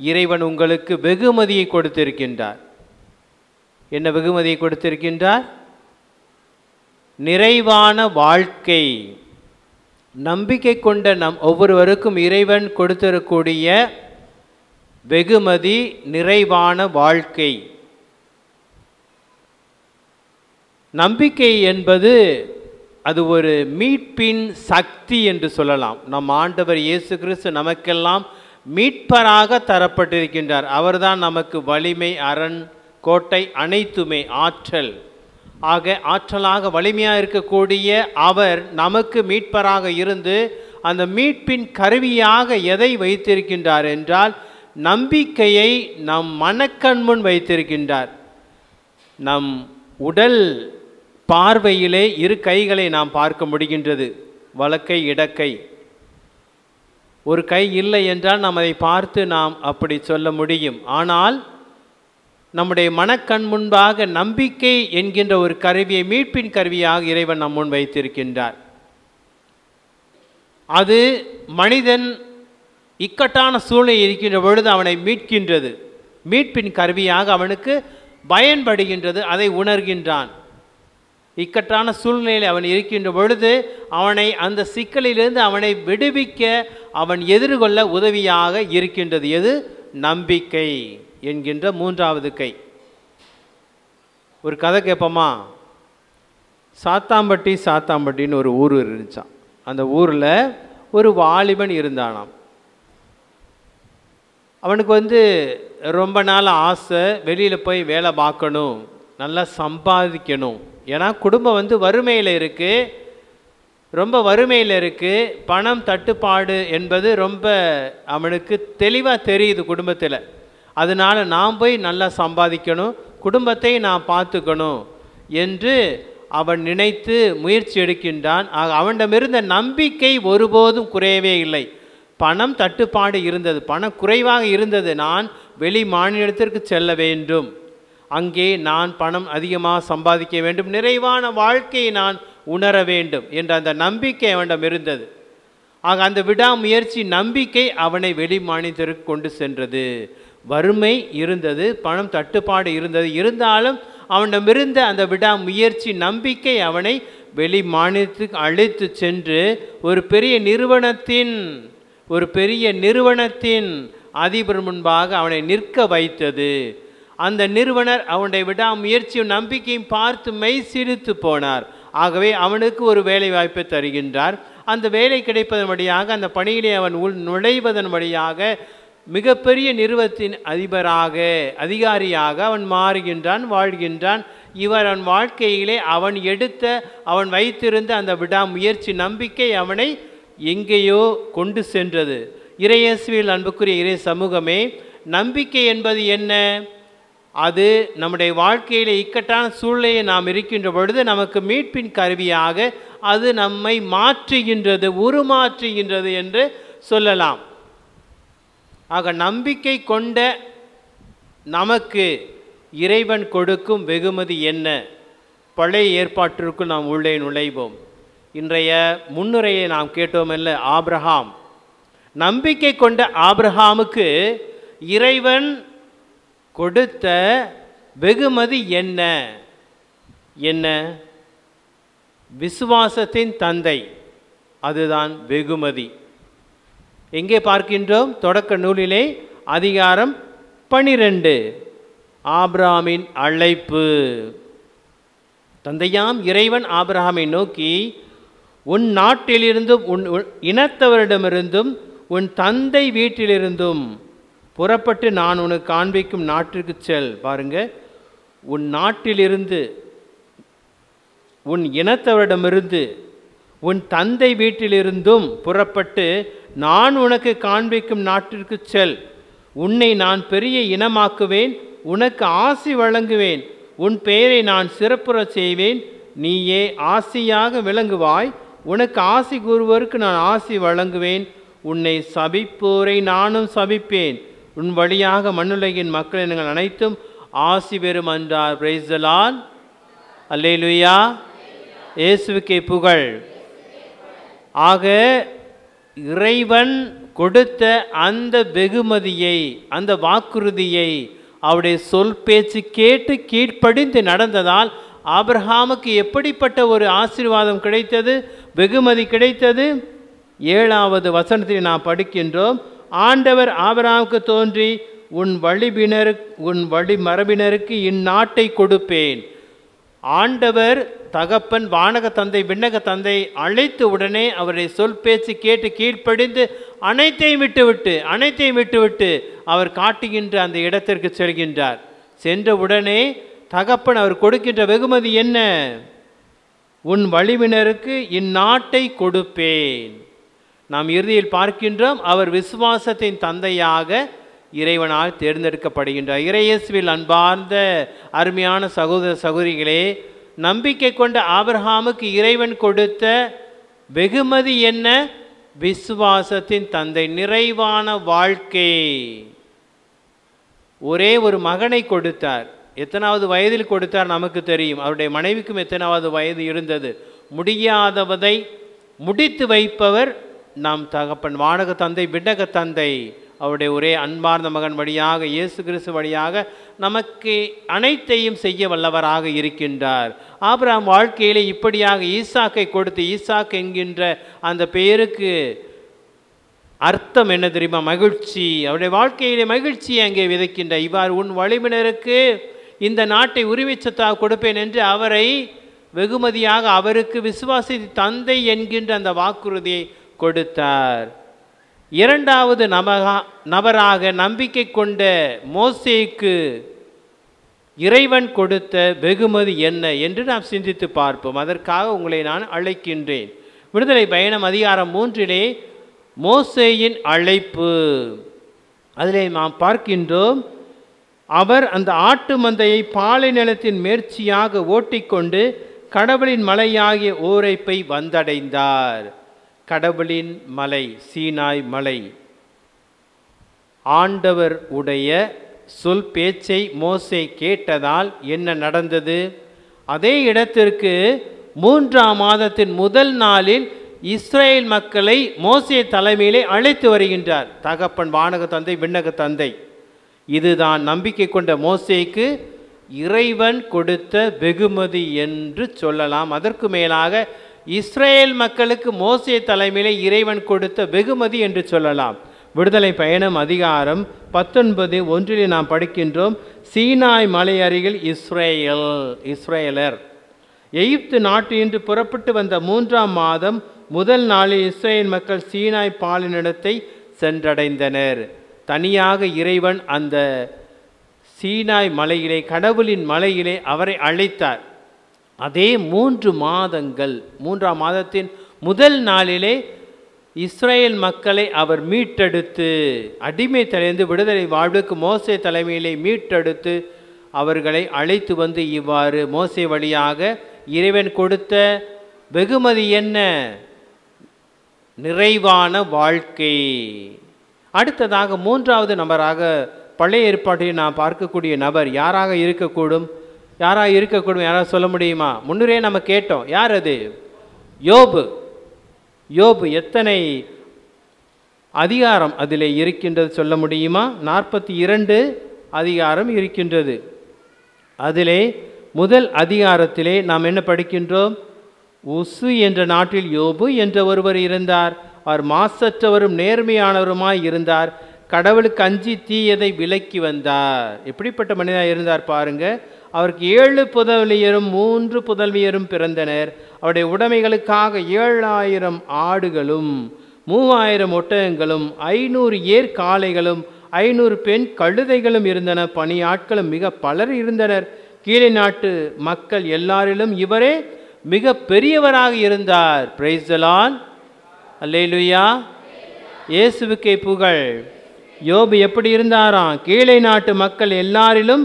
இறைவன் உங்களுக்கு வெகுமதியை கொடுத்திருக்கின்றார்? என்ன வெகுமதியை கொடுத்திருக்கின்றார்? நிறைவான வாழ்க்கை. நம்பிக்கை கொண்ட நம் ஒவ்வொருவருக்கும் இறைவன் கொடுத்திருக்கக்கூடிய வெகுமதி நிறைவான வாழ்க்கை. நம்பிக்கை என்பது அது ஒரு மீட்பின் சக்தி என்று சொல்லலாம். நம் ஆண்டவர் இயேசு கிறிஸ்து நமக்கெல்லாம் மீட்பராக தரப்பட்டிருக்கின்றார். அவர்தான் நமக்கு வலிமை, அரண், கோட்டை, அனைத்துமே ஆற்றல். ஆக ஆற்றலாக வலிமையாக இருக்கக்கூடிய அவர் நமக்கு மீட்பராக இருந்து அந்த மீட்பின் கருவியாக எதை வைத்திருக்கின்றார் என்றால் நம்பிக்கையை நம் மனக்கண் முன் வைத்திருக்கின்றார். நம் உடல் பார்வையிலே இரு கைகளை நாம் பார்க்க முடிகின்றது, வலக்கை இடக்கை. ஒரு கை இல்லை என்றால் நாம் அதை பார்த்து நாம் அப்படி சொல்ல முடியும். ஆனால் நம்முடைய மனக்கண் முன்பாக நம்பிக்கை என்கின்ற ஒரு கருவியை, மீட்பின் கருவியாக இறைவன் நம் முன் வைத்திருக்கின்றார். அது மனிதன் இக்கட்டான சூழ்நிலை இருக்கின்ற பொழுது அவனை மீட்கின்றது. மீட்பின் கருவியாக அவனுக்கு பயன்படுகின்றது. அதை உணர்கின்றான். இக்கட்டான சூழ்நிலையில் அவன் இருக்கின்ற பொழுது அவனை அந்த சிக்கலிலிருந்து அவனை விடுவிக்க அவன் எதிர்கொள்ள உதவியாக இருக்கின்றது. எது? நம்பிக்கை என்கின்ற மூன்றாவது கை. ஒரு கதை கேட்போமா? சாத்தாம்பட்டின்னு ஒரு ஊர் இருந்துச்சான். அந்த ஊரில் ஒரு வாலிபன் இருந்தானாம். அவனுக்கு ரொம்ப நாள் ஆசை, வெளியில் போய் வேலை பார்க்கணும், நல்லா சம்பாதிக்கணும். ஏன்னா குடும்பம் வறுமையில் இருக்குது, ரொம்ப வறுமையில் இருக்குது. பணம் தட்டுப்பாடு என்பது ரொம்ப அவனுக்கு தெளிவாக தெரியுது குடும்பத்தில். அதனால் நான் போய் நல்லா சம்பாதிக்கணும், குடும்பத்தை நான் பார்த்துக்கணும் என்று அவன் நினைத்து முயற்சி எடுக்கின்றான். அவனிடமிருந்த நம்பிக்கை ஒருபோதும் குறையவே இல்லை. பணம் தட்டுப்பாடு இருந்தது, பணம் குறைவாக இருந்தது. நான் வெளி மாநிலத்திற்கு செல்ல வேண்டும், அங்கே நான் பணம் அதிகமாக சம்பாதிக்க வேண்டும், நிறைவான வாழ்க்கையை நான் உணர வேண்டும் என்ற அந்த நம்பிக்கை அவனிடம் இருந்தது. ஆக அந்த விடாமுயற்சி நம்பிக்கை அவனை வெளி மாநிலத்திற்கு கொண்டு சென்றது. வறுமை இருந்தது, பணம் தட்டுப்பாடு இருந்தது, இருந்தாலும் அவனிடமிருந்த அந்த விடாமுயற்சி நம்பிக்கை அவனை வெளி மாநிலத்துக்கு அழைத்து சென்று ஒரு பெரிய நிறுவனத்தின் அதிபர் முன்பாக அவனை நிற்க வைத்தது. அந்த நிறுவனர் அவனுடைய விடாமுயற்சியும் நம்பிக்கையும் பார்த்து மெய் சிரித்து போனார். ஆகவே அவனுக்கு ஒரு வேலை வாய்ப்பை தருகின்றார். அந்த வேலை கிடைப்பதன் வழியாக, அந்த பணியிலே அவன் நுழைவதன் வழியாக மிகப்பெரிய நிறுவனத்தின் அதிகாரியாக அவன் மாறுகின்றான், வாழ்கின்றான். இவர் அவன் வாழ்க்கையிலே அவன் வைத்திருந்த அந்த விடாமுயற்சி நம்பிக்கை அவனை எங்கேயோ கொண்டு சென்றது. இறையேசுவில் அன்புக்குரிய இறை சமூகமே, நம்பிக்கை என்பது என்ன? அது நம்முடைய வாழ்க்கையில் இக்கட்டான சூழ்நிலையை நாம் இருக்கின்ற பொழுது நமக்கு மீட்பின் கருவியாக அது நம்மை மாற்றுகின்றது, உருமாற்றுகின்றது என்று சொல்லலாம். ஆக நம்பிக்கை கொண்ட நமக்கு இறைவன் கொடுக்கும் வெகுமதி என்ன? பழைய ஏற்பாட்டிற்குள் நாம் உள்ளே நுழைவோம். இன்றைய முன்னுரையை நாம் கேட்டோமல்ல, ஆபிரகாம். நம்பிக்கை கொண்ட ஆபிரகாமுக்கு இறைவன் கொடுத்த வெகுமதி என்ன? விசுவாசத்தின் தந்தை, அதுதான் வெகுமதி. எங்கே பார்க்கின்றோம்? தொடக்க நூலிலே அதிகாரம் 12, ஆபிரகாமின் அழைப்பு. தந்தையாம் இறைவன் ஆபிரகாமை நோக்கி, உன் நாட்டிலிருந்தும் உன் இனத்தவரிடமிருந்தும் உன் தந்தை வீட்டிலிருந்தும் புறப்பட்டு நான் உனக்கு காண்பிக்கும் நாட்டிற்கு செல். பாருங்க, உன் நாட்டிலிருந்து, உன் இனத்தவரிடமிருந்து, உன் தந்தை வீட்டிலிருந்தும் புறப்பட்டு நான் உனக்கு காண்பிக்கும் நாட்டிற்கு செல். உன்னை நான் பெரிய இனமாக்குவேன், உனக்கு ஆசி வழங்குவேன், உன் பெயரை நான் சிறப்புறச் செய்வேன், நீயே ஆசியாக விளங்குவாய். உனக்கு ஆசி கூறுவோருக்கு நான் ஆசி வழங்குவேன், உன்னை சபிப்போரை நானும் சபிப்பேன், உன் வழியாக மண்ணுலகின் மக்களினங்கள் அனைத்தும் ஆசி பெறும் என்றார். Praise the lord. அல்லேலூயா. இயேசுவுக்கே புகழ். ஆக இறைவன் கொடுத்த அந்த வெகுமதியை, அந்த வாக்குறுதியை அவருடைய சொல் பேச்சு கேட்டு கீழ்ப்படிந்து நடந்ததால் ஆபிரகாமுக்கு எப்படிப்பட்ட ஒரு ஆசீர்வாதம் கிடைத்தது, வெகுமதி கிடைத்தது? 7வது வசனத்தில் நாம் படிக்கின்றோம். ஆண்டவர் ஆபிரகாமுக்கு தோன்றி, உன் வழிமரபினருக்கு இந்நாட்டை கொடுப்பேன். ஆண்டவர் தகப்பன் வானக தந்தை விண்ணக தந்தை அழைத்த உடனே அவருடைய சொல் பேச்சு கேட்டு கீழ்ப்படிந்து அனைத்தையும் விட்டுவிட்டு அவர் காட்டுகின்ற அந்த இடத்திற்கு செல்கின்றார். சென்ற உடனே தகப்பன் அவர் கொடுக்கின்ற வெகுமதி என்ன? உன் வழிவினருக்கு இந்நாட்டை கொடுப்பேன். நாம் இறுதியில் பார்க்கின்றோம், அவர் விசுவாசத்தின் தந்தையாக இறைவனால் தேர்ந்தெடுக்கப்படுகின்றார். இறையேசுவில் அன்பார்ந்த அருமையான சகோதர சகோதரிகளே, நம்பிக்கை கொண்ட ஆபிரகாமுக்கு இறைவன் கொடுத்த வெகுமதி என்ன? விசுவாசத்தின் தந்தை, நிறைவான வாழ்க்கை. ஒரே ஒரு மகனை கொடுத்தார். எத்தனாவது வயதில் கொடுத்தார் நமக்கு தெரியும். அவருடைய மனைவிக்கும் எத்தனாவது வயது இருந்தது. முடியாதவதை முடித்து வைப்பவர் நம் தகப்பன் வானக தந்தை விண்ணக தந்தை. அவருடைய ஒரே அன்பார்ந்த மகன் வழியாக, இயேசு கிறிஸ்து வழியாக நமக்கு அனைத்தையும் செய்ய வல்லவராக இருக்கின்றார். ஆபிரகாம் வாழ்க்கையிலே இப்படியாக ஈசாக்கை கொடுத்து, ஈசாக் என்கின்ற அந்த பெயருக்கு அர்த்தம் என்ன தெரியுமா? மகிழ்ச்சி. அவருடைய வாழ்க்கையிலே மகிழ்ச்சியை அங்கே விதைக்கின்ற, இவ்வாறு உன் வழிவினருக்கு இந்த நாட்டை உரிமைச்சத்தாக கொடுப்பேன் என்று அவரை வெகுமதியாக அவருக்கு விசுவாசி தந்தை என்கின்ற அந்த வாக்குறுதியை கொடுத்தார். இரண்டாவது நபராக நம்பிக்கை கொண்ட மோசேக்கு இறைவன் கொடுத்த வெகுமதி என்ன என்று நாம் சிந்தித்து பார்ப்போம். அதற்காக உங்களை நான் அழைக்கின்றேன். விடுதலை பயணம் அதிகாரம் 3 மோசேயின் அழைப்பு. அதிலே நாம் பார்க்கின்றோம், அவர் அந்த ஆட்டு மந்தையை பாலை நிலத்தின் மேற்சியாக ஓட்டிக்கொண்டு கடவுளின் மலையாகிய ஓரைப்பை வந்தடைந்தார். கடவுளின் மலை, சீனாய் மலை. ஆண்டவர் உடைய சொல் பேச்சை மோசே கேட்டதால் என்ன நடந்தது? அதே இடத்திற்கு 3ஆம் மாதத்தின் முதல் நாளில் இஸ்ரேல் மக்களை மோசே தலைமையிலே அழைத்து வருகின்றார். தகப்பன் வானக தந்தை, விண்ணக தந்தை. இதுதான் நம்பிக்கை கொண்ட மோசேக்கு இறைவன் கொடுத்த வெகுமதி என்று சொல்லலாம். அதற்கு மேலாக இஸ்ரேல் மக்களுக்கு மோசே தலைமையிலே இறைவன் கொடுத்த வெகுமதி என்று சொல்லலாம். விடுதலை பயணம் அதிகாரம் 19:1 நாம் படிக்கின்றோம், சீனாய் மலை அருகில் இஸ்ரேலர் எகிப்து நாட்டினின்று புறப்பட்டு வந்த 3ஆம் மாதம் முதல் நாளில் இஸ்ரேல் மக்கள் சீனாய் பாலைநிலத்தை சென்றடைந்தனர். தனியாக இறைவன் அந்த சீனாய் மலையிலே, கடவுளின் மலையிலே அவரை அழைத்தார். அதே 3 மாதங்கள், 3ஆம் மாதத்தின் முதல் நாளிலே இஸ்ரேல் மக்களை அவர் மீட்டெடுத்து, அடிமை தலைந்து விடுதலை வாழ்வுக்கு மோசே தலைமையிலே மீட்டெடுத்து அவர்களை அழைத்து வந்து இவ்வாறு மோசே வழியாக இறைவன் கொடுத்த வெகுமதி என்ன? நிறைவான வாழ்க்கை. அடுத்ததாக 3வது நபராக பழைய ஏற்பாட்டில் நாம் பார்க்கக்கூடிய நபர் யாராக இருக்கக்கூடும்? யாராவது சொல்ல முடியுமா? முன்னரே நம்ம கேட்டோம், யார் அது? யோபு. யோபு எத்தனை அதிகாரம் அதில் இருக்கின்றது சொல்ல முடியுமா? 42 அதிகாரம் இருக்கின்றது. அதிலே முதல் அதிகாரத்திலே நாம் என்ன படிக்கின்றோம்? உசு என்ற நாட்டில் யோபு என்ற ஒருவர் இருந்தார். அவர் மாசற்றவரும் நேர்மையானவருமாய் இருந்தார். கடவுளுக்கு அஞ்சி தீயதை விலக்கி வந்தார். எப்படிப்பட்ட மனிதனாக இருந்தார் பாருங்க. அவருக்கு 7 புதல்வியரும் 3 புதல்வியரும் பிறந்தனர். அவருடைய உடைமைகளுக்காக 7000 ஆடுகளும் 3000 ஒட்டகங்களும் 500 ஏர் காளைகளும் 500 பெண் கழுதைகளும் இருந்தன. பணியாட்களும் மிக பலர் இருந்தனர். கீழே நாட்டு மக்கள் எல்லாரிலும் இவரே மிக பெரியவராக இருந்தார். பிரைஸ் தி லார்ட், அல்லேலூயா, இயேசுவுக்கே புகழ். யோபு எப்படி இருந்தாராம்? கீழே நாட்டு மக்கள் எல்லாரிலும்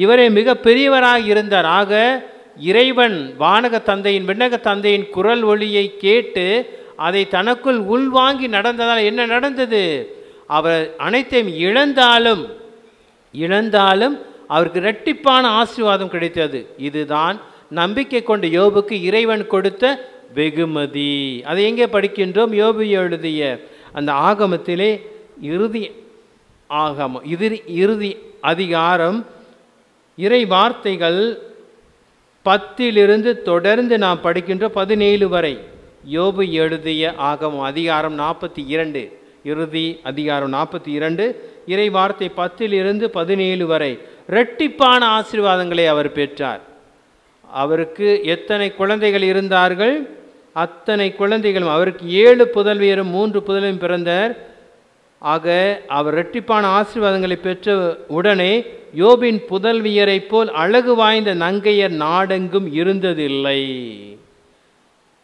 இவரே மிக பெரியவராக இருந்தார். ஆக இறைவன் வானக தந்தையின், விண்ணக தந்தையின் குரல் ஒளியை கேட்டு அதை தனக்குள் உள்வாங்கி நடந்ததால் என்ன நடந்தது? அவர் அனைத்தையும் இழந்தாலும் அவருக்கு இரட்டிப்பான ஆசீர்வாதம் கிடைத்தது. இதுதான் நம்பிக்கை கொண்ட யோபுக்கு இறைவன் கொடுத்த வெகுமதி. அதை எங்கே படிக்கின்றோம்? யோபு எழுதிய அந்த ஆகமத்திலே இறுதி அதிகாரம் இறை வார்த்தைகள் 10 தொடர்ந்து நாம் படிக்கின்ற 17 வரை. யோபு எழுதிய ஆகமம் அதிகாரம் 42, இறுதி அதிகாரம் 42, இறை வார்த்தை 10 17 வரை. இரட்டிப்பான ஆசீர்வாதங்களை அவர் பெற்றார். அவருக்கு எத்தனை குழந்தைகள் இருந்தார்கள்? அத்தனை குழந்தைகளும். அவருக்கு 7 புதல்வியரும் 3 புதல்வியும் பிறந்தனர். ஆக அவர் இரட்டிப்பான ஆசீர்வாதங்களை பெற்ற உடனே யோபின் புதல்வியரை போல் அழகு வாய்ந்த நங்கையர் நாடெங்கும் இருந்ததில்லை.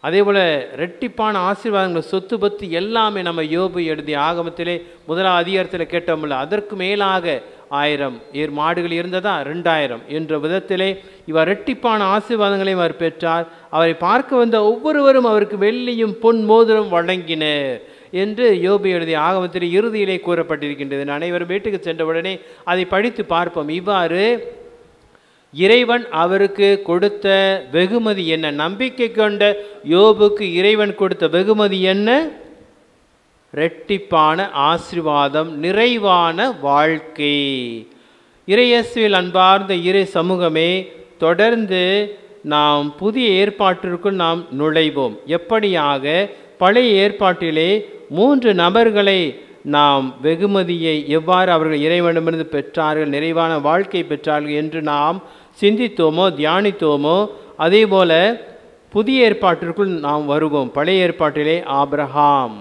அதே போல் இரட்டிப்பான ஆசீர்வாதங்கள், சொத்து பத்து எல்லாமே நம்ம யோபு எழுதிய ஆகமத்திலே 1ஆம் அதிகாரத்தில் கேட்டோம்ல, அதற்கு மேலாக 1000 ஏர் மாடுகள் இருந்ததா, 2000 என்ற விதத்திலே இவர் இரட்டிப்பான ஆசீர்வாதங்களையும் அவர் பெற்றார். அவரை பார்க்க வந்த ஒவ்வொருவரும் அவருக்கு வெள்ளியும் பொன் மோதிரம் வழங்கினர் என்று யோபு எழுதிய ஆகமத்தில் இறுதியிலே கூறப்பட்டிருக்கின்றது. அனைவரும் வீட்டுக்கு சென்றவுடனே அதை படித்து பார்ப்போம். இவ்வாறு இறைவன் அவருக்கு கொடுத்த வெகுமதி என்ன? நம்பிக்கை கொண்ட யோபுக்கு இறைவன் கொடுத்த வெகுமதி என்ன? இரட்டிப்பான ஆசீர்வாதம், நிறைவான வாழ்க்கை. இறையேசுவில் அன்பார்ந்த இறை சமூகமே, தொடர்ந்து நாம் புதிய ஏற்பாட்டிற்குள் நாம் நுழைவோம். எப்படியாக பழைய ஏற்பாட்டிலே 3 நபர்களை நாம் வெகுமதியை எவ்வாறு அவர்கள் இறைவனிடமிருந்து பெற்றார்கள், நிறைவான வாழ்க்கை பெற்றார்கள் என்று நாம் சிந்தித்தோமோ, தியானித்தோமோ, அதே போல புதிய ஏற்பாட்டிற்குள் நாம் வருவோம். பழைய ஏற்பாட்டிலே ஆபிரகாம்,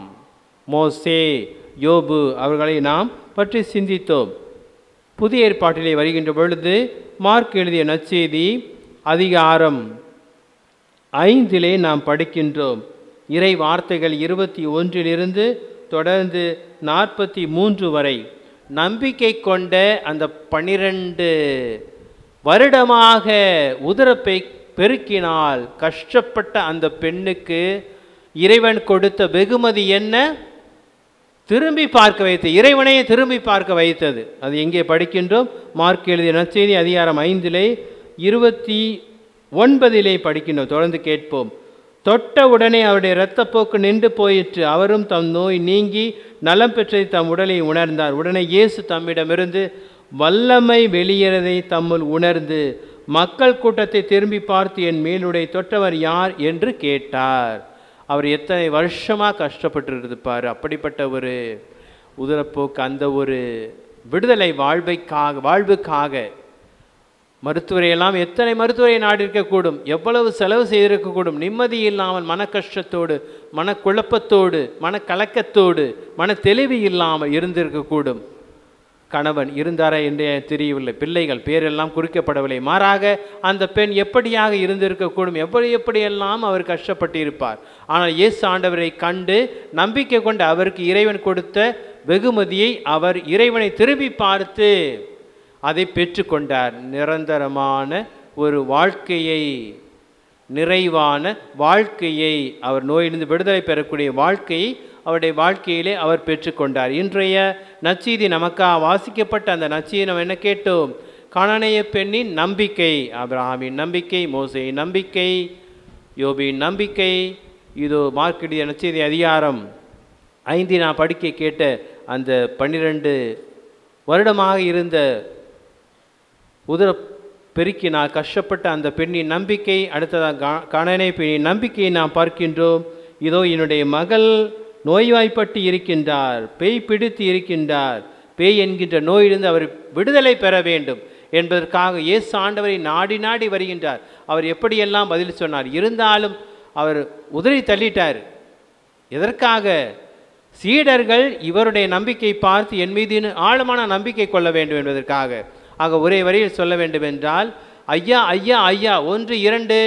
மோசே, யோபு அவர்களை நாம் பற்றி சிந்தித்தோம். புதிய ஏற்பாட்டிலே வருகின்ற பொழுது மார்க் எழுதிய நற்செய்தி அதிகாரம் 5 நாம் படிக்கின்றோம். இறை வார்த்தைகள் 21 தொடர்ந்து 43 வரை. நம்பிக்கை கொண்ட அந்த 12 வருடமாக உதரப்பை பெருக்கினால் கஷ்டப்பட்ட அந்த பெண்ணுக்கு இறைவன் கொடுத்த வெகுமதி என்ன? திரும்பி பார்க்க வைத்தது. இறைவனையே திரும்பி பார்க்க வைத்தது. அது எங்கே படிக்கின்றோம்? மார்க் எழுதிய நற்செய்தி அதிகாரம் 5 29 படிக்கின்றோம். தொடர்ந்து கேட்போம். தொட்ட உடனே அவருடைய இரத்தப்போக்கு நின்று போயிற்று. அவரும் தம் நோய் நீங்கி நலம் பெற்றதை தம் உடலை உணர்ந்தார். உடனே இயேசு தம்மிடமிருந்து வல்லமை வெளியேறதை தம்முள் உணர்ந்து மக்கள் கூட்டத்தை திரும்பி பார்த்து, என் மேலுடை தொட்டவர் யார் என்று கேட்டார். அவர் எத்தனை வருஷமாக கஷ்டப்பட்டு அப்படிப்பட்ட ஒரு உதரப்போக்கு, அந்த ஒரு விடுதலை வாழ்வுக்காக மருத்துவரையெல்லாம் எத்தனை மருத்துவரை நாடி இருக்கக்கூடும், எவ்வளவு செலவு செய்திருக்கக்கூடும். நிம்மதி இல்லாமல் மன கஷ்டத்தோடு, மனக்குழப்பத்தோடு, மனக்கலக்கத்தோடு, மன தெளிவு இல்லாமல் இருந்திருக்கக்கூடும். கணவன் இருந்தாரா என்றே தெரியவில்லை. பிள்ளைகள் பேரெல்லாம் குறிக்கப்படவில்லை. மாறாக அந்த பெண் எப்படியாக இருந்திருக்கக்கூடும், எப்படியெல்லாம் அவர் கஷ்டப்பட்டிருப்பார். ஆனால் இயேசு ஆண்டவரை கண்டு நம்பிக்கை கொண்டு அவருக்கு இறைவன் கொடுத்த வெகுமதியை அவர் இறைவனை திரும்பி பார்த்து அதை பெற்றுக்கொண்டார். நிரந்தரமான ஒரு வாழ்க்கையை, நிறைவான வாழ்க்கையை, அவர் நோயிலிருந்து விடுதலை பெறக்கூடிய வாழ்க்கையை அவருடைய வாழ்க்கையிலே அவர் பெற்றுக்கொண்டார். இன்றைய நற்செய்தி நமக்காக வாசிக்கப்பட்ட அந்த நற்செய்தி நம்ம என்ன கேட்டோம்? கானானிய பெண்ணின் நம்பிக்கை, ஆபிரகாமின் நம்பிக்கை, மோசேயின் நம்பிக்கை, யோபின் நம்பிக்கை. இதோ மார்க் எழுதிய நற்செய்தி அதிகாரம் 5 நான் படிக்க கேட்ட அந்த 12 வருடமாக இருந்த உதர பெருக்கினால் கஷ்டப்பட்ட அந்த பெண்ணின் நம்பிக்கை. அடுத்ததாக கானானிய பெண்ணின் நம்பிக்கையை நாம் பார்க்கின்றோம். இதோ என்னுடைய மகள் நோய்வாய்ப்பட்டு இருக்கின்றார், பேய் பிடித்து இருக்கின்றார், பேய் என்கின்ற நோயிலிருந்து அவர் விடுதலை பெற வேண்டும் என்பதற்காக இயேசு ஆண்டவரை நாடி நாடி வருகின்றார். அவர் எப்படியெல்லாம் பதில் சொன்னார். இருந்தாலும் அவர் உதறி தள்ளிட்டார். எதற்காக? சீடர்கள் இவருடைய நம்பிக்கை பார்த்து என் மீது ஆழமான நம்பிக்கை கொள்ள வேண்டும் என்பதற்காக. ஆக ஒரே வரியில் சொல்ல வேண்டும் என்றால், ஐயா ஐயா ஐயா, 1 2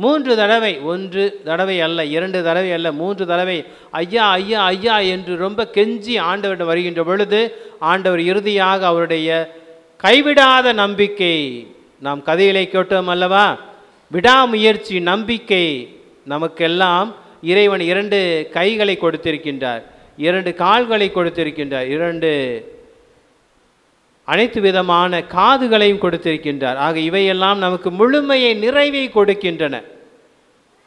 3 தடவை, 1 தடவை அல்ல, 2 தடவை அல்ல, 3 தடவை ஐயா ஐயா ஐயா என்று ரொம்ப கெஞ்சி ஆண்டவரிடம் வருகின்ற பொழுது ஆண்டவர் இறுதியாக அவருடைய கைவிடாத நம்பிக்கை, நாம் கதையிலே கேட்டோம் அல்லவா, விடாமுயற்சி, நம்பிக்கை. நமக்கெல்லாம் இறைவன் 2 கைகளை கொடுத்திருக்கின்றார், 2 கால்களை கொடுத்திருக்கின்றார், 2 அனைத்து விதமான காதுகளையும் கொடுத்திருக்கின்றார். ஆக இவையெல்லாம் நமக்கு முழுமையை, நிறைவை கொடுக்கின்றன.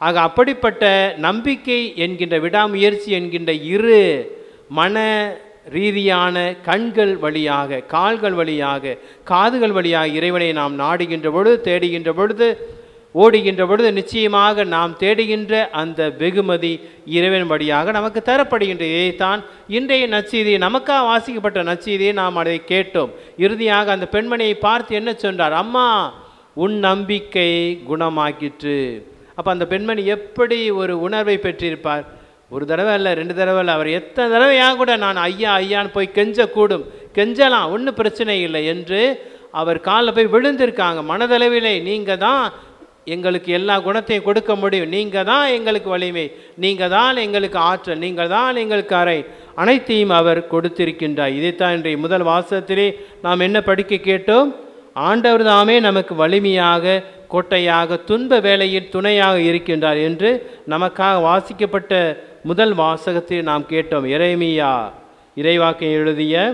ஆக அப்படிப்பட்ட நம்பிக்கை என்கின்ற, விடாமுயற்சி என்கின்ற 2 மன ரீதியான கண்கள் வழியாக, கால்கள் வழியாக, காதுகள் வழியாக இறைவனை நாம் நாடுகின்ற பொழுது, தேடுகின்ற பொழுது, ஓடுகின்ற பொழுது நிச்சயமாக நாம் தேடுகின்ற அந்த வெகுமதி இறைவன் வழியாக நமக்கு தரப்படுகின்ற. இதைத்தான் இன்றைய நற்செய்தி, நமக்காக வாசிக்கப்பட்ட நற்செய்தியை நாம் அதை கேட்டோம். இறுதியாக அந்த பெண்மணியை பார்த்து என்ன சொன்னார்? அம்மா, உன் நம்பிக்கை குணமாக்கிற்று. அப்போ அந்த பெண்மணி எப்படி ஒரு உணர்வை பெற்றிருப்பார்? 1 தடவை அல்ல, 2 தடவை அல்ல, அவர் எத்தனை தடவையாக கூட நான் ஐயா ஐயான்னு போய் கெஞ்சக்கூடும், கெஞ்சலாம், ஒன்றும் பிரச்சனை இல்லை என்று அவர் காலில் போய் விழுந்திருக்காங்க. மனதளவிலே நீங்கள் தான் எங்களுக்கு எல்லா குணத்தையும் கொடுக்க முடியும், நீங்கள் தான் எங்களுக்கு வலிமை, நீங்கள் தான் எங்களுக்கு ஆற்றல், நீங்கள் தான் எங்களுக்கு அறை, அனைத்தையும் அவர் கொடுத்திருக்கின்றார். இதைத்தான் இன்றைய முதல் வாசகத்திலே நாம் என்ன படிக்க கேட்டோம்? ஆண்டவர் தாமே நமக்கு வலிமையாக, கோட்டையாக, துன்ப வேளையில் துணையாக இருக்கின்றார் என்று நமக்காக வாசிக்கப்பட்ட முதல் வாசகத்தில் நாம் கேட்டோம். எரேமியா இறைவாக்கை எழுதிய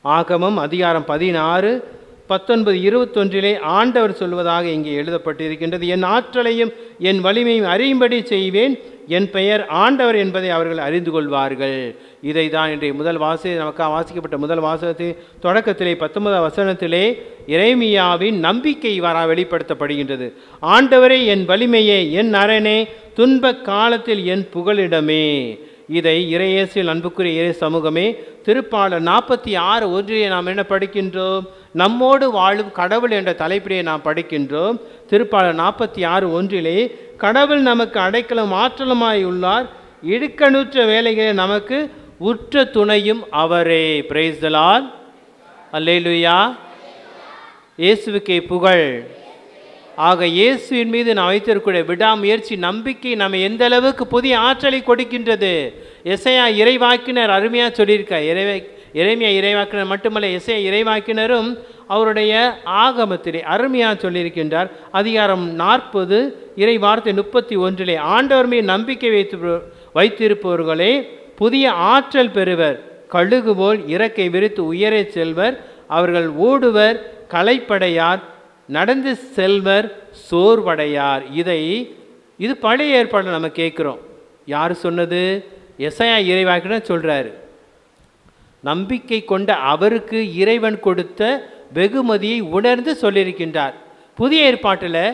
ஆகமம் அதிகாரம் 16 19 21 ஆண்டவர் சொல்வதாக இங்கே எழுதப்பட்டிருக்கின்றது. என் ஆற்றலையும் என் வலிமையும் அறியும்படி செய்வேன், என் பெயர் ஆண்டவர் என்பதை அவர்கள் அறிந்து கொள்வார்கள். இதை தான் இன்றைய முதல் நமக்காக வாசிக்கப்பட்ட முதல் வாசகத்தின் தொடக்கத்திலே 19 வசனத்திலே எரேமியாவின் நம்பிக்கை வெளிப்படுத்தப்படுகின்றது. ஆண்டவரே என் வலிமையே, என் அரணே, துன்ப காலத்தில் என் புகலிடமே. இதை இறையேசில் அன்புக்குரிய இறை சமூகமே, திருப்பாடல் 46:1 நாம் என்ன படிக்கின்றோம்? நம்மோடு வாழும் கடவுள் என்ற தலைப்பிலே நாம் படிக்கின்றோம். திருப்பாடல் 46:1 கடவுள் நமக்கு அடைக்கலம் ஆற்றலுமாய் உள்ளார், இடுக்கணுற்ற வேலைகளை நமக்கு உற்ற துணையும் அவரே. Praise the lord. அல்லேலூயா. இயேசுவுக்கே புகழ். ஆக இயேசுவின் மீது நாம் வைத்திருக்கக்கூடிய விடாமுயற்சி, நம்பிக்கை நம்ம எந்த அளவுக்கு புதிய ஆற்றலை கொடுக்கின்றது. எசையா இறைவாக்கினர் அருமையாக சொல்லியிருக்கார். எரேமியா இறைவாக்கினர் மட்டுமல்ல, எசையா இறைவாக்கினரும் அவருடைய ஆகமத்திலே அருமையாக சொல்லியிருக்கின்றார். அதிகாரம் 40 இறை வார்த்தை 31 ஆண்டவர் மீது நம்பிக்கை வைத்திருப்பவர்களே புதிய ஆற்றல் பெறுவர், கழுகு போல் இறக்கை விரித்து உயரே செல்வர், அவர்கள் ஓடுவர் களைப்படையார், நடந்து செல்வர் சோர்வடையார். இது பழைய ஏற்பாடு நம்ம கேட்குறோம். யார் சொன்னது? எசையா இறைவாக்கினர் சொல்கிறாரு. நம்பிக்கை கொண்ட அவருக்கு இறைவன் கொடுத்த வெகுமதியை உணர்ந்து சொல்லியிருக்கின்றார். புதிய ஏற்பாட்டில்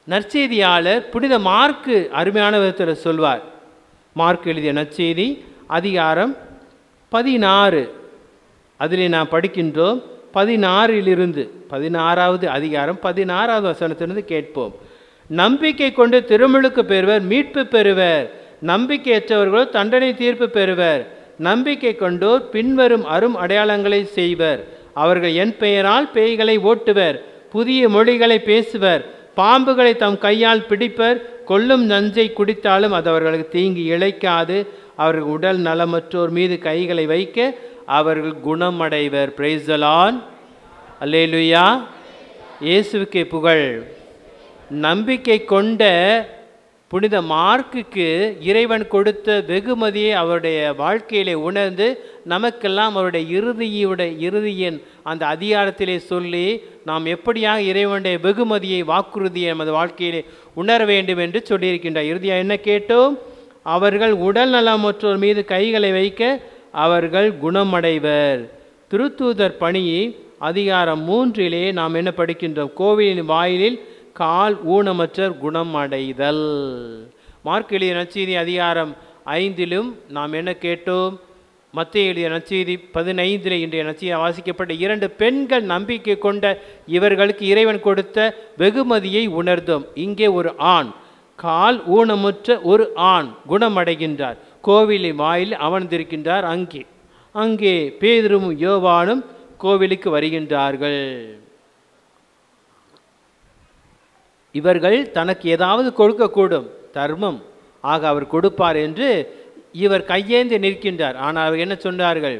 நற்செய்தியாளர் புனித மார்க்கு அருமையான விதத்தில் சொல்வார். மார்க் எழுதிய நற்செய்தி அதிகாரம் 16 அதில் நாம் படிக்கின்றோம். 16வது அதிகாரம் 16வது வசனத்திலிருந்து கேட்போம். நம்பிக்கை கொண்டு திருமுழுக்கு பெறுவர், மீட்பு பெறுவர். நம்பிக்கையற்றவர்களோ தண்டனை தீர்ப்பு பெறுவர். நம்பிக்கை கொண்டோர் பின்வரும் அரும் அடையாளங்களை செய்வர். அவர்கள் என் பெயரால் பேய்களை ஓட்டுவர், புதிய மொழிகளை பேசுவர், பாம்புகளை தம் கையால் பிடிப்பர், கொல்லும் நஞ்சை குடித்தாலும் அது அவர்களுக்கு தீங்கு இழைக்காது. அவர்கள் உடல் நலமற்றோர் மீது கைகளை வைக்க அவர்கள் குணமடைவர். Price the lord. அல்லேலூயா. இயேசுவுக்கே புகழ். நம்பிக்கை கொண்ட புனித மார்க்குக்கு இறைவன் கொடுத்த வெகுமதியை அவருடைய வாழ்க்கையிலே உணர்ந்து நமக்கெல்லாம் அவருடைய இறுதியின் அந்த அதிகாரத்திலே சொல்லி நாம் எப்படியாக இறைவனுடைய வெகுமதியை வாக்குறுதியை நமது வாழ்க்கையிலே உணர வேண்டும் என்று சொல்லியிருக்கின்றார். இறுதியாக என்ன கேட்டோம்? அவர்கள் உடல் நலமற்றோர் மீது கைகளை வைக்க அவர்கள் குணமடைவர். திருத்தூதர் பணி அதிகாரம் 3 நாம் என்ன படிக்கின்றோம்? கோவிலின் வாயிலில் கால் ஊனமற்றர் குணமடைதல். மார்க் எழுதிய நற்செய்தி அதிகாரம் 5 நாம் என்ன கேட்டோம்? மத்தேயு எழுதிய நற்செய்தி 15 இன்றைய நற்செய்தி வாசிக்கப்பட்ட 2 பெண்கள் நம்பிக்கை கொண்ட இவர்களுக்கு இறைவன் கொடுத்த வெகுமதியை உணர்ந்தோம். இங்கே ஒரு ஆண், கால் ஊனமுற்ற ஒரு ஆண் குணமடைகின்றார். கோவிலின் வாயில் அமர்ந்திருக்கின்றார். அங்கே பேதுருவும் யோவானும் கோவிலுக்கு வருகின்றார்கள். இவர்கள் தனக்கு ஏதாவது கொடுக்கக்கூடும், தர்மம் ஆக அவர் கொடுப்பார் என்று இவர் கையேந்தி நிற்கின்றார். ஆனால் அவர் என்ன சொன்னார்கள்?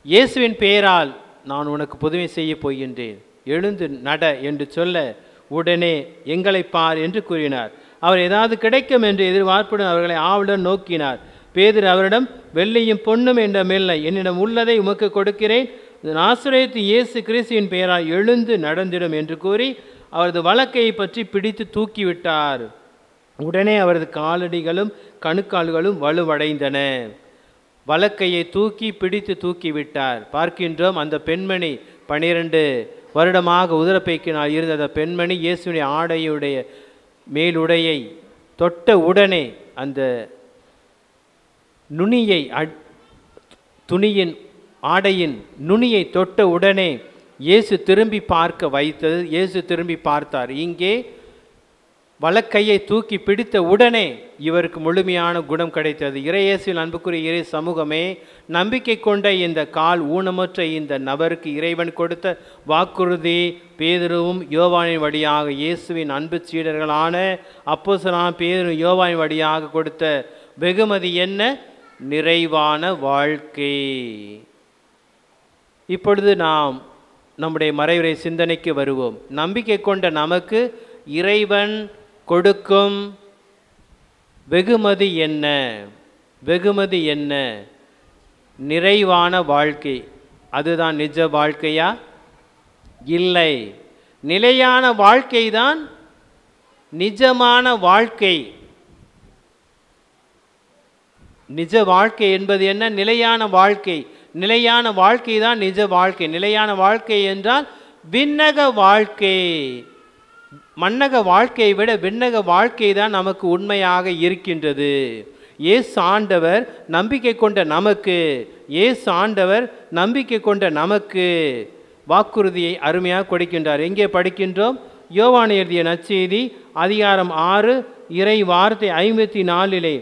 இயேசுவின் பெயரால் நான் உனக்கு புதுமை செய்ய போகின்றேன், எழுந்து நட என்று சொல்ல உடனே எங்களை பார் என்று கூறினார். அவர் ஏதாவது கிடைக்கும் என்று எதிர்பார்ப்புடன் அவர்களை ஆவலுடன் நோக்கினார். பேதுரு அவரிடம், வெள்ளியும் பொன்னும் என்னிடமில்லை, என்னிடம் உள்ளதை உமக்கு கொடுக்கிறேன், நாசரேத்து இயேசு கிறிஸ்துவின் பெயரால் எழுந்து நடந்திடும் என்று கூறி அவரது வலக்கையை பற்றி பிடித்து தூக்கிவிட்டார். உடனே அவரது காலடிகளும் கணுக்கால்களும் வலுவடைந்தன. வலக்கையை பிடித்து தூக்கிவிட்டார். பார்க்கின்றோம், அந்த பெண்மணி 12 வருடமாக உதரப்பைக்கினால் இருந்த அந்த பெண்மணி இயேசுவின் ஆடையுடைய மேலுடையை தொட்ட உடனே அந்த நுனியை துணியின் ஆடையின் நுனியை தொட்ட உடனே இயேசு திரும்பி பார்க்க வைத்தது. இயேசு திரும்பி பார்த்தார். இங்கே வலக்கையை தூக்கி பிடித்த உடனே இவருக்கு முழுமையான குணம் கிடைத்தது. இறையேசுவில் அன்புக்குரிய இறை சமூகமே, நம்பிக்கை கொண்ட இந்த கால் ஊனமற்ற இந்த நபருக்கு இறைவன் கொடுத்த வாக்குறுதி பேதுருவும் யோவானின் வழியாக இயேசுவின் அன்பு சீடர்களான அப்போஸ்தலனான பேதுரு யோவானின் வழியாக கொடுத்த வெகுமதி என்ன? நிறைவான வாழ்க்கை. இப்பொழுது நாம் நம்முடைய மறைவுரை சிந்தனைக்கு வருவோம். நம்பிக்கை கொண்ட நமக்கு இறைவன் கொடுக்கும் வெகுமதி என்ன? வெகுமதி என்ன? நிறைவான வாழ்க்கை. அதுதான் நிஜ வாழ்க்கையா? இல்லை, நிலையான வாழ்க்கை தான் நிஜமான வாழ்க்கை. நிஜ வாழ்க்கை என்பது என்ன? நிலையான வாழ்க்கை. நிலையான வாழ்க்கை தான் நிஜ வாழ்க்கை. நிலையான வாழ்க்கை என்றால் விண்ணக வாழ்க்கை. மண்ணக வாழ்க்கையை விட விண்ணக வாழ்க்கை தான் நமக்கு உண்மையாக இருக்கின்றது. இயேசு ஆண்டவர் நம்பிக்கை கொண்ட நமக்கு, இயேசு ஆண்டவர் நம்பிக்கை கொண்ட நமக்கு வாக்குறுதியை அருமையாக கொடுக்கின்றார். எங்கே படிக்கின்றோம்? யோவான் எழுதிய நற்செய்தி அதிகாரம் 6 இறை வார்த்தை 54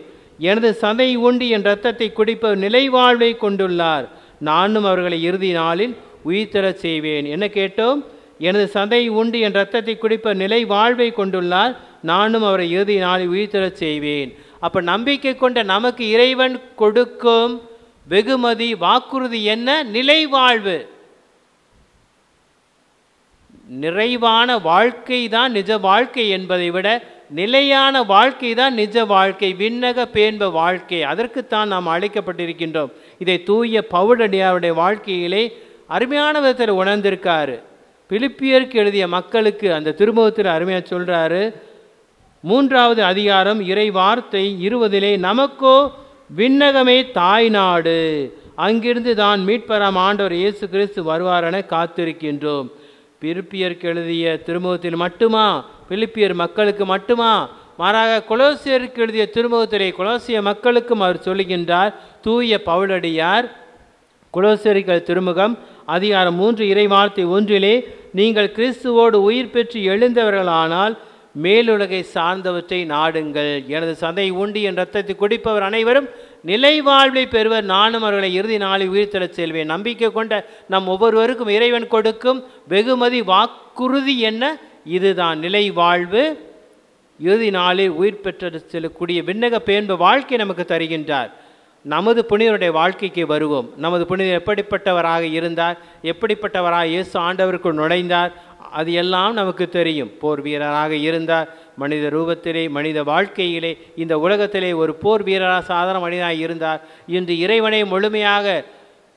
எனது சதை உண்டு என் இரத்தத்தை குடிப்பவர் நிலைவாழ்வை கொண்டுள்ளார், நானும் அவர்களை இறுதி நாளில் உயிர்த்தெழச் செய்வேன். என்ன கேட்டோம்? எனது சதை உண்டு என் இரத்தத்தை குடிப்பவர் நிலை வாழ்வை கொண்டுள்ளார், நானும் அவரை இறுதி நாளில் உயிர்த்தெழச் செய்வேன். அப்போ நம்பிக்கை கொண்ட நமக்கு இறைவன் கொடுக்கும் வெகுமதி வாக்குறுதி என்ன? நிலை வாழ்வு. நிறைவான வாழ்க்கை தான் நிஜ வாழ்க்கை என்பதை விட நிலையான வாழ்க்கை தான் நிஜ வாழ்க்கை, விண்ணக பேன்ப வாழ்க்கை. அதற்குத்தான் நாம் அழைக்கப்பட்டிருக்கின்றோம். இதை தூய பவுலடியாருடைய வாழ்க்கையிலே அருமையான விதத்தில் உணர்ந்திருக்காரு. பிலிப்பியருக்கு எழுதிய மக்களுக்கு அந்த திருமுகத்தில் அருமையாக சொல்கிறாரு. 3வது அதிகாரம் இறை வார்த்தை 20 நமக்கோ விண்ணகமே தாய் நாடு, அங்கிருந்து தான் மீட்பராம் ஆண்டவர் இயேசு கிறிஸ்து வருவாரென காத்திருக்கின்றோம். பிலிப்பியருக்கு எழுதிய திருமுகத்தில் மட்டுமா, பிலிப்பியர் மக்களுக்கு மட்டுமா? மாறாக கொலோசியருக்கு எழுதிய திருமுகத்திலே கொலோசிய மக்களுக்கும் அவர் சொல்லுகின்றார். தூய பவுலடியார் கொலோசியருக்கு திருமுகம் அதிகாரம் 3 இறை வார்த்தை 1 நீங்கள் கிறிஸ்துவோடு உயிர் பெற்று எழுந்தவர்களானால் மேலுலகை சார்ந்தவற்றை நாடுங்கள். எனது சதை உண்டு என் இரத்தத்தை குடிப்பவர் அனைவரும் நிலை வாழ்வை பெறுவர், நானும் அவர்களை இறுதி நாளில் உயிர்த்தெழச் செல்வேன். நம்பிக்கை கொண்ட நம் ஒவ்வொருவருக்கும் இறைவன் கொடுக்கும் வெகுமதி வாக்குறுதி என்ன? இதுதான் நிலை வாழ்வு. இறுதி நாளில் உயிர் பெற்று செல்லக்கூடிய விண்ணக பேன்ப வாழ்க்கை நமக்கு தருகின்றார். நமது புனிதருடைய வாழ்க்கைக்கு வருவோம். நமது புனிதர் எப்படிப்பட்டவராக இருந்தார், எப்படிப்பட்டவராக இயேசு ஆண்டவருக்குள் நுழைந்தார், அது எல்லாம் நமக்கு தெரியும். போர் வீரராக இருந்தார், மனித ரூபத்திலே மனித வாழ்க்கையிலே இந்த உலகத்திலே ஒரு போர் வீரராக சாதாரண மனிதனாக இருந்தார். இன்று இறைவனை முழுமையாக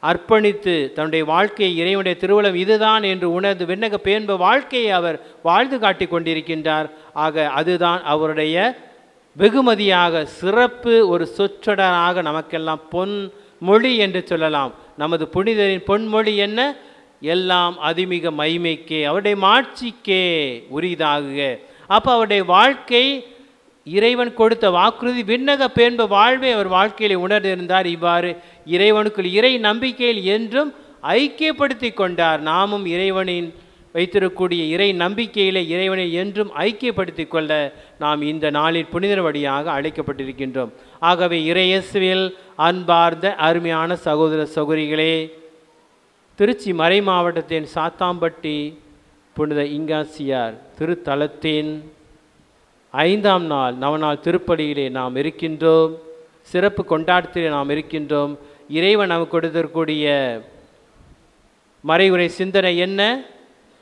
அர்ப்பணித்து தன்னுடைய வாழ்க்கையை இறைவனுடைய திருவுளம் இதுதான் என்று உணர்ந்து விண்ணக பேன்ப வாழ்க்கையை அவர் வாழ்ந்து காட்டி கொண்டிருக்கின்றார். ஆக அதுதான் அவருடைய வெகுமதியாக, சிறப்பு ஒரு சொற்றொடராக நமக்கெல்லாம் பொன்மொழி என்று சொல்லலாம். நமது புனிதரின் பொன்மொழி என்ன? எல்லாம் அதிமிக மைமைக்கே, அவருடைய மாட்சிக்கே உரிதாகுக. அப்போ அவருடைய வாழ்க்கை இறைவன் கொடுத்த வாக்குறுதி விண்ணக பேன்ப வாழ்வை அவர் வாழ்க்கையில் உணர்ந்திருந்தார். இவ்வாறு இறைவனுக்குள் இறை நம்பிக்கையில் என்றும் ஐக்கியப்படுத்தி கொண்டார். நாமும் இறைவனின் வைத்திருக்கக்கூடிய இறை நம்பிக்கையிலே இறைவனை என்றும் ஐக்கியப்படுத்தி கொள்ள நாம் இந்த நாளில் புனிதர் வழியாக அழைக்கப்பட்டிருக்கின்றோம். ஆகவே இறையேசுவில் அன்பார்ந்த அருமையான சகோதர சகோதரிகளே, திருச்சி மறை மாவட்டத்தின் சாத்தாம்பட்டி புனித இங்காசியார் திருத்தலத்தின் 5ஆம் நாள் நவநாள் திருப்பலியிலே நாம் இருக்கின்றோம். சிறப்பு கொண்டாட்டத்திலே நாம் இருக்கின்றோம். இறைவன் நமக்கு கொடுத்திருக்கக்கூடிய மறைவுரை சிந்தனை என்ன?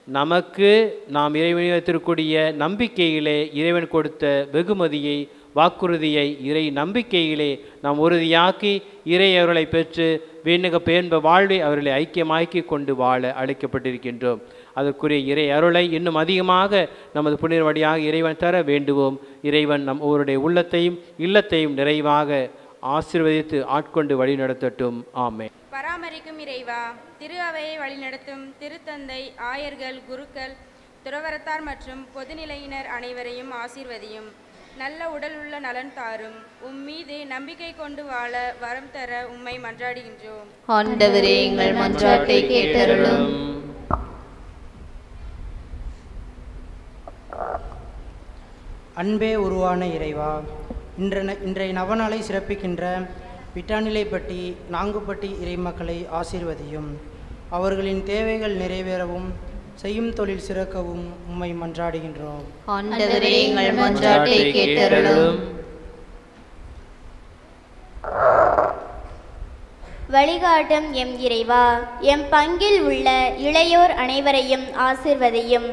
நமக்கு நாம் இறைவனை வைத்திருக்கக்கூடிய நம்பிக்கையிலே இறைவன் கொடுத்த வெகுமதியை வாக்குறுதியை இறை நம்பிக்கையிலே நாம் உறுதியாக்கி இறை அவர்களை பெற்று விண்ணக பேன்ப வாழ்வை அவர்களை ஐக்கியமாக்கி கொண்டு வாழ அழைக்கப்பட்டிருக்கின்றோம். அதற்குரிய இறை அருளை இன்னும் அதிகமாக நமது புனித வழியாக இறைவன் தர வேண்டுவோம். இறைவன் நம் ஒவ்வொருடைய உள்ளத்தையும் இல்லத்தையும் நிறைவாக ஆசீர்வதித்து ஆட்கொண்டு வழி நடத்தட்டும். ஆமென். பராமரிக்கும் இறைவா, திரு அவையை வழிநடத்தும் திருத்தந்தை, ஆயர்கள், குருக்கள், துறவரத்தார் மற்றும் பொதுநிலையினர் அனைவரையும் ஆசீர்வதியும். நல்ல உடல் உள்ள நலன் தாரும். மீது நம்பிக்கை கொண்டு வாழ வரம் தர உம்மை மன்றாடுகின்றோம். ஆண்டவரே, எங்கள் மன்றாட்டை கேட்டருளும். அன்பே உருவான இறைவா, இன்றைய நவநாளை சிறப்பிக்கின்ற விட்டாநிலைப்பட்டி நாங்குப்பட்டி இறைமக்களை ஆசீர்வதியும். அவர்களின் தேவைகள் நிறைவேறவும் செய்யும் தொழில் சிறக்கவும் உம்மை மன்றாடுகின்றோம். ஆண்டவரே, எங்கள் மன்றாட்டை கேட்டருளும். வழிகாட்டும் எம் இறைவா, எம் பங்கில் உள்ள இளையோர் அனைவரையும் ஆசீர்வதியும்.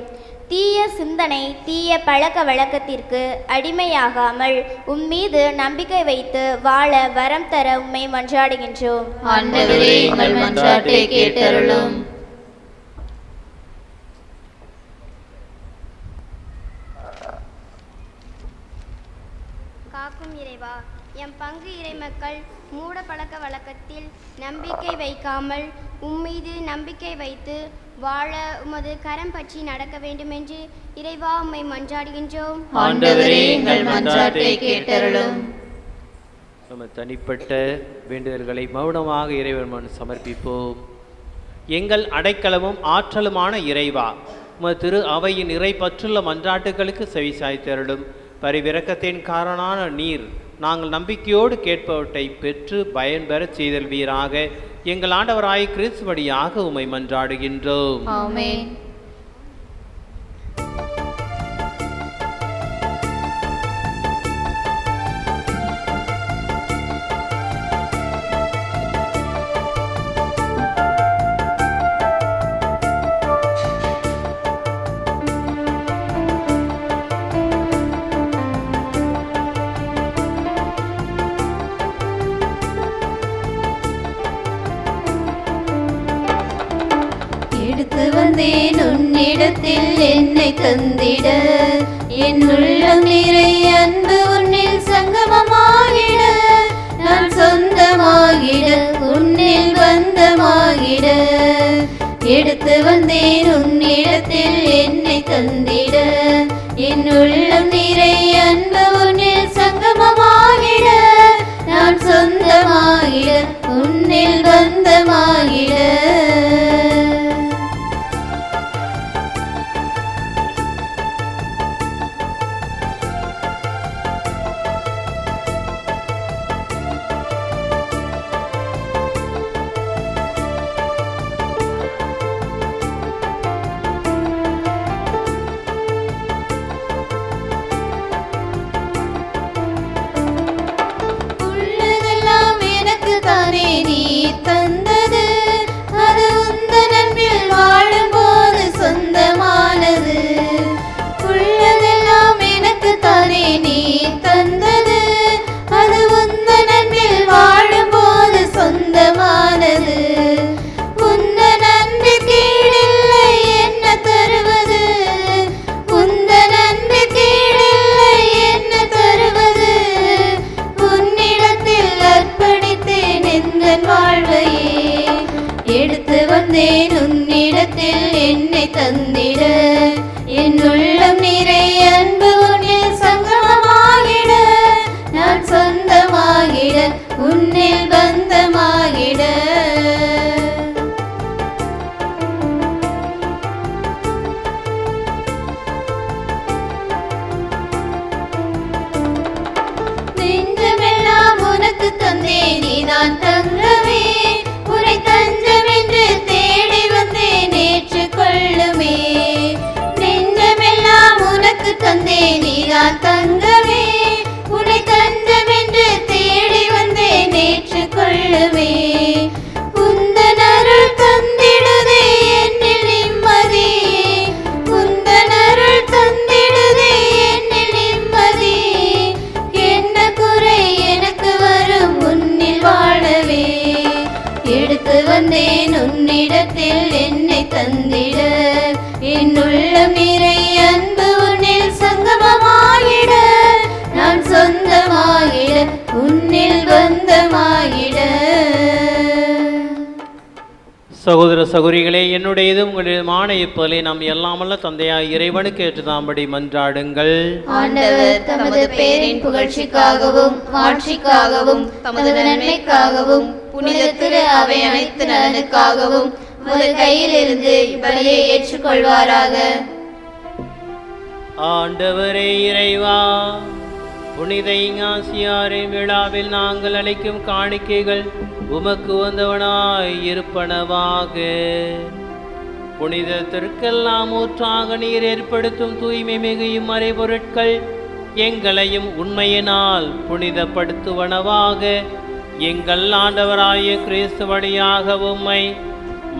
தீய சிந்தனை, தீய பழக்க வழக்கத்திற்கு அடிமையாகாமல் உம்மீது நம்பிக்கை வைத்து வாழ வரம் தர உம்மை மன்றாடுகின்றோம். ஆண்டவரே, எங்கள் மன்றாட்டை கேட்டருளும். காக்கும் இறைவா, எம் பங்கு இறைமக்கள் மூட பழக்க வழக்கத்தில் நம்பிக்கை வைக்காமல் உம்மீது நம்பிக்கை வைத்து வாழ உமது கரம் பற்றி நடக்க வேண்டுமென்று இறைவா உம்மை மன்றாடுகின்றோம். ஆண்டவரே, எங்கள் மன்றாட்டை கேட்டருளும். நம்ம தனிப்பட்ட வேண்டுதல்களை மௌனமாக இறைவன் முன் சமர்ப்பிப்போம். எங்கள் அடைக்கலமும் ஆற்றலுமான இறைவா, உமது திரு அவையின் இறை பற்றுள்ள மன்றாட்டுகளுக்கு செவிசாய்த்தருளும். பரிவிரக்கத்தின் காரணான நீர் நாங்கள் நம்பிக்கையோடு கேட்பவற்றை பெற்று பயன்பெறச் செய்தல்வீராக. எங்கள் ஆண்டவராய் கிறிஸ்து வழியாக உம்மை மன்றாடுகின்றோம். ஆமென். எடுத்து வந்தேன் உன்னிடத்தில் என்னை தந்திட, என் உள்ளம் நிறை அன்பு உன்னில் சங்கமமாகிட, நான் சொந்தமாகிட உன்னில் பந்தமாகிட. எடுத்து வந்தேன் உன்னிடத்தில் என்னை தந்திட, என் உள்ளம் நிறை அன்பு உன்னில் சங்கமமாகிட, நான் சொந்தமாகிட உன்னில் பந்தமாகிட. உள்ளதெல்லாம் எனக்கு தானே நீ தந்தது, அது உந்தன் அன்பில் வாழும்போது சொந்தமானது. உள்ளதெல்லாம் எனக்கு தானே நீ தந்தது, அது உந்தன் அன்பில் வாழும்போது சொந்தமானது. உந்தன் அன்பிற்கு ஈடில்லை என்ன தருவது, உந்தன் அன்பிற்கு ஈடில்லை என்ன தருவது. உன்னிடத்தில் அர்ப்பணித்தேன் எந்தன் வாழ்வையே, எடுத்து வந்தேன் உன்னிடத்தில் என்னை தந்திட, என் உள்ளம் நிறை அன்பு உன்னில் சங்கமமாகிட, நான் சொந்தமாகிட உன்னில் பந்தமாகிட. நெஞ்சமெல்லாம் உனக்கு தந்தேன் நீதான் தங்கமே, உன்னை தஞ்சம் என்று தேடி வந்தேன் ஏற்றுக்கொள்ளுமே. நெஞ்சமெல்லாம் உனக்கு தந்தேன் நீதான் தங்கமே, உன்னை தஞ்சம் என்று தேடி வந்தேன் ஏற்றுக்கொள்ளுமே. உந்தன் அருள் தந்திடுதே என்னில் நிம்மதி, உந்தன் அருள் தந்திடுதே என்னில் நிம்மதி. என்ன குறை எனக்கு வரும் உன்னில் வாழவே, எடுத்து வந்தேன் உன்னிடத்தில் என்னை தந்திட, என் உள்ளம் நிறை அன்பு உன்னில் சங்கமமாகிட, நான் சொந்தமாகிட உன்னில் பந்தமாகிட. சகோதர சகோதரிகளே, என்னுடையது உங்களுடையதுமான இப்போலே நாம் எல்லாமல்ல தந்தையாய் இறைவனுக்கு ஏற்றுதாம்படி மன்றாடுங்கள். ஆண்டவர் தமது பேரின் புகழ்ச்சிக்காகவும் மாட்சிக்காகவும் தமது நன்மைக்காகவும் புனித திரு அவை அனைத்து நலனுக்காகவும் உமது கையில் இருந்து இப்பலியை ஏற்றுக்கொள்வாராக. ஆண்டவரே இறைவா, புனித இஞ்ஞாசியாரின் விழாவில் நாங்கள் அளிக்கும் காணிக்கைகள் உமக்கு வந்தவனாய் இருப்பனவாக. புனிதத்திற்கெல்லாம் ஊற்றாக நீர் ஏற்படுத்தும் தூய்மை மிகையும் மறைபொருட்கள் எங்களையும் உண்மையினால் புனிதப்படுத்துவனவாக. எங்கள் ஆண்டவராய கிறிஸ்து வழியாக உம்மை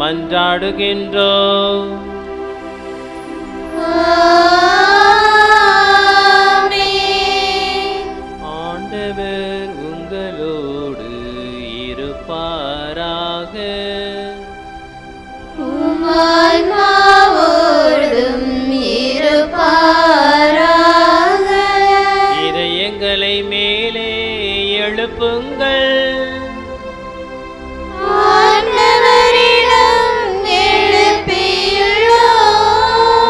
மன்றாடுகின்றோம். ஆண்டவர் உங்களோடு இருப்பாராக. ஆன்மாவோடும் இருப்பாராக. இதயங்களை மேலே எழுப்புங்கள். ஆண்டவரிடம் எழுப்பியுள்ளோம்.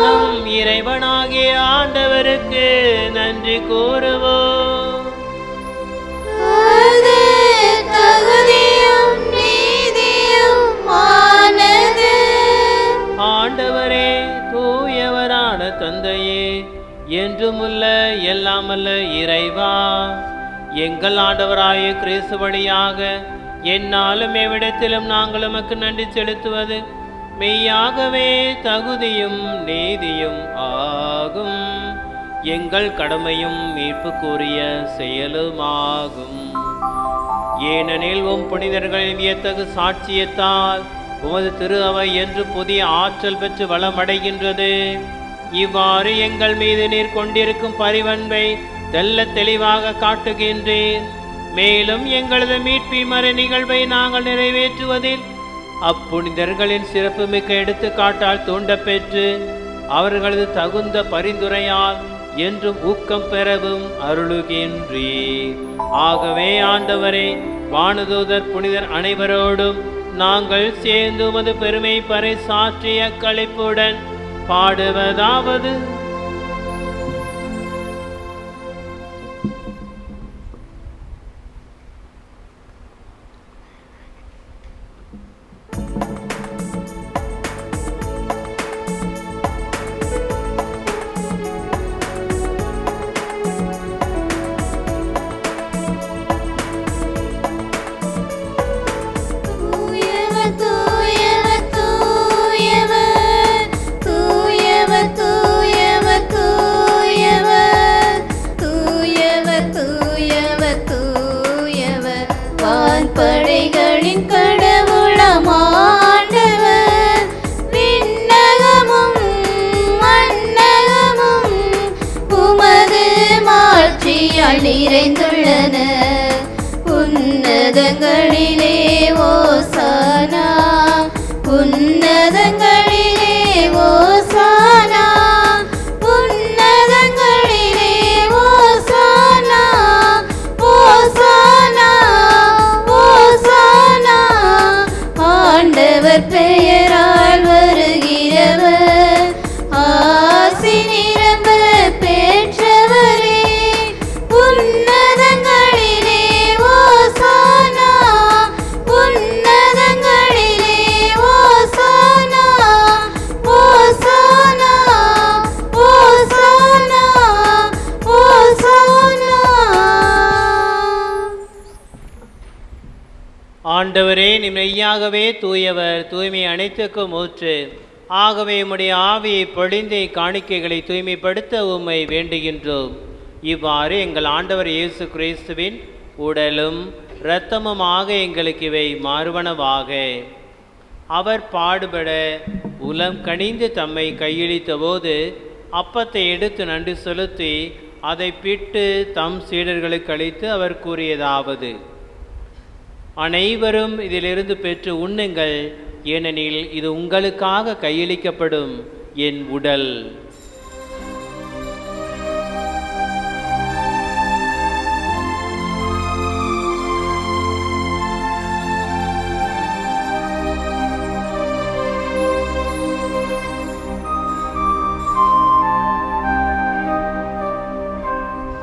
நம் இறைவனாகிய ஆண்டவருக்கு நன்றி கூறுவோம். அது தகுதியும் நீதியுமானது. ஆண்டவரே, தூயவரான தந்தையே, என்றுமுள்ள எல்லாமல்ல இறைவா, எங்கள் ஆண்டவராய கிறிஸ்து வழியாக என்னாலும் எவ்விடத்திலும் நாங்கள் உமக்கு நன்றி செலுத்துவது மெய்யாகவே தகுதியும் நீதியும் ஆகும். எங்கள் கடமையும் மீட்புக்குரிய செயலுமாகும். ஏனெனில் புனிதர்களின் வியத்தகு சாட்சியத்தால் உமது திரு அவை என்று புதிய ஆற்றல் பெற்று வளமடைகின்றது. இவ்வாறு எங்கள் மீது நீர் கொண்டிருக்கும் பரிவன்பை தெல்ல தெளிவாக காட்டுகின்றீர். மேலும் எங்களது மீட்பின் மறை நிகழ்வை நாங்கள் நிறைவேற்றுவதில் அப்புனிதர்களின் சிறப்புமிக்க எடுத்துக்காட்டால் தூண்டப்பெற்று அவர்களது தகுந்த பரிந்துரையால் என்றும் ஊக்கம் பெறவும் அருளுகின்றீர். ஆகவே ஆண்டவரே, வானதூதர் புனிதர் அனைவரோடும் நாங்கள் சேர்ந்து உமது பெருமை பறைசாற்றிய களிப்புடன் பாடுவதாவது: படைகளின் கடவுளம் ஆண்டவர், விண்ணகமும் மண்ணகமும் உமது மாட்சியால் நிறைந்துள்ளன. உன்னதங்களிலே ஓசானா, உன்னதங்களிலே ஓசானா, உன்னதங்களிலே ஓசானா, ஓசானா, ஓசானா. ஆண்டவர் பெயரால் வருகிறவர், ஆசி நிரம்ப பெற்றவரே. உன்னதங்களிலே ஓசானா, உன்னதங்களிலே ஓசானா, ஓசானா, ஓசானா, ஓசானா. ஆண்டவரே, நீ மெய்யாகவே தூயவர், தூய்மை அனைத்துக்கும் ஊற்று. ஆகவே உம்முடைய ஆவியை பொழிந்து காணிக்கைகளை தூய்மைப்படுத்த உம்மை வேண்டுகின்றோம். இவ்வாறு எங்கள் ஆண்டவர் இயேசு கிறிஸ்துவின் உடலும் இரத்தமுமாக எங்களுக்கு இவை மாறுவனவாக. அவர் பாடுபட உலம் கனிந்து தம்மை கையளித்த போது அப்பத்தை எடுத்து நன்றி செலுத்தி அதை பிட்டு தம் சீடர்களுக்கு அளித்து அவர் கூறியதாவது: அனைவரும் இதிலிருந்து பெற்று உண்ணுங்கள், ஏனெனில் இது உங்களுக்காக கையளிக்கப்படும் என் உடல்.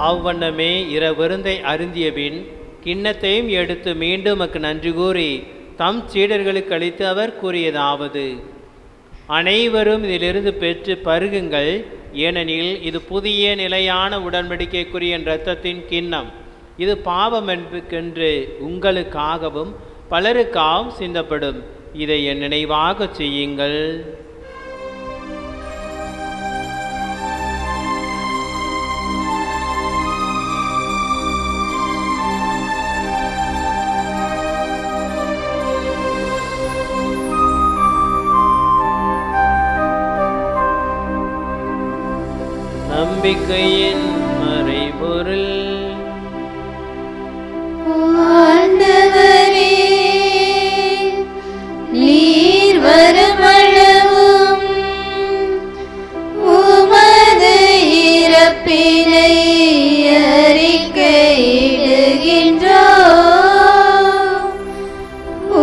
அவ்வண்ணமே இரவிருந்தை அருந்திய பின் கிண்ணத்தையும் எடுத்து மீண்டும் உமக்கு நன்றி கூறி தம் சீடர்களுக்கு அளித்து அவர் கூறியதாவது: அனைவரும் இதிலிருந்து பெற்று பருகுங்கள், ஏனெனில் இது புதிய நிலையான உடன்படிக்கைக்குரிய இரத்தத்தின் கிண்ணம். இது பாவம் என்பதற்கென்று உங்களுக்காகவும் பலருக்காகவும் சிந்தப்படும். இதை என் நினைவாக செய்யுங்கள். நம்பிக்கையின் மறைபொருள். ஆண்டவரே, நீர் வருமளவும் உமது இறப்பினை அறிக்கையிடுகின்றோம்,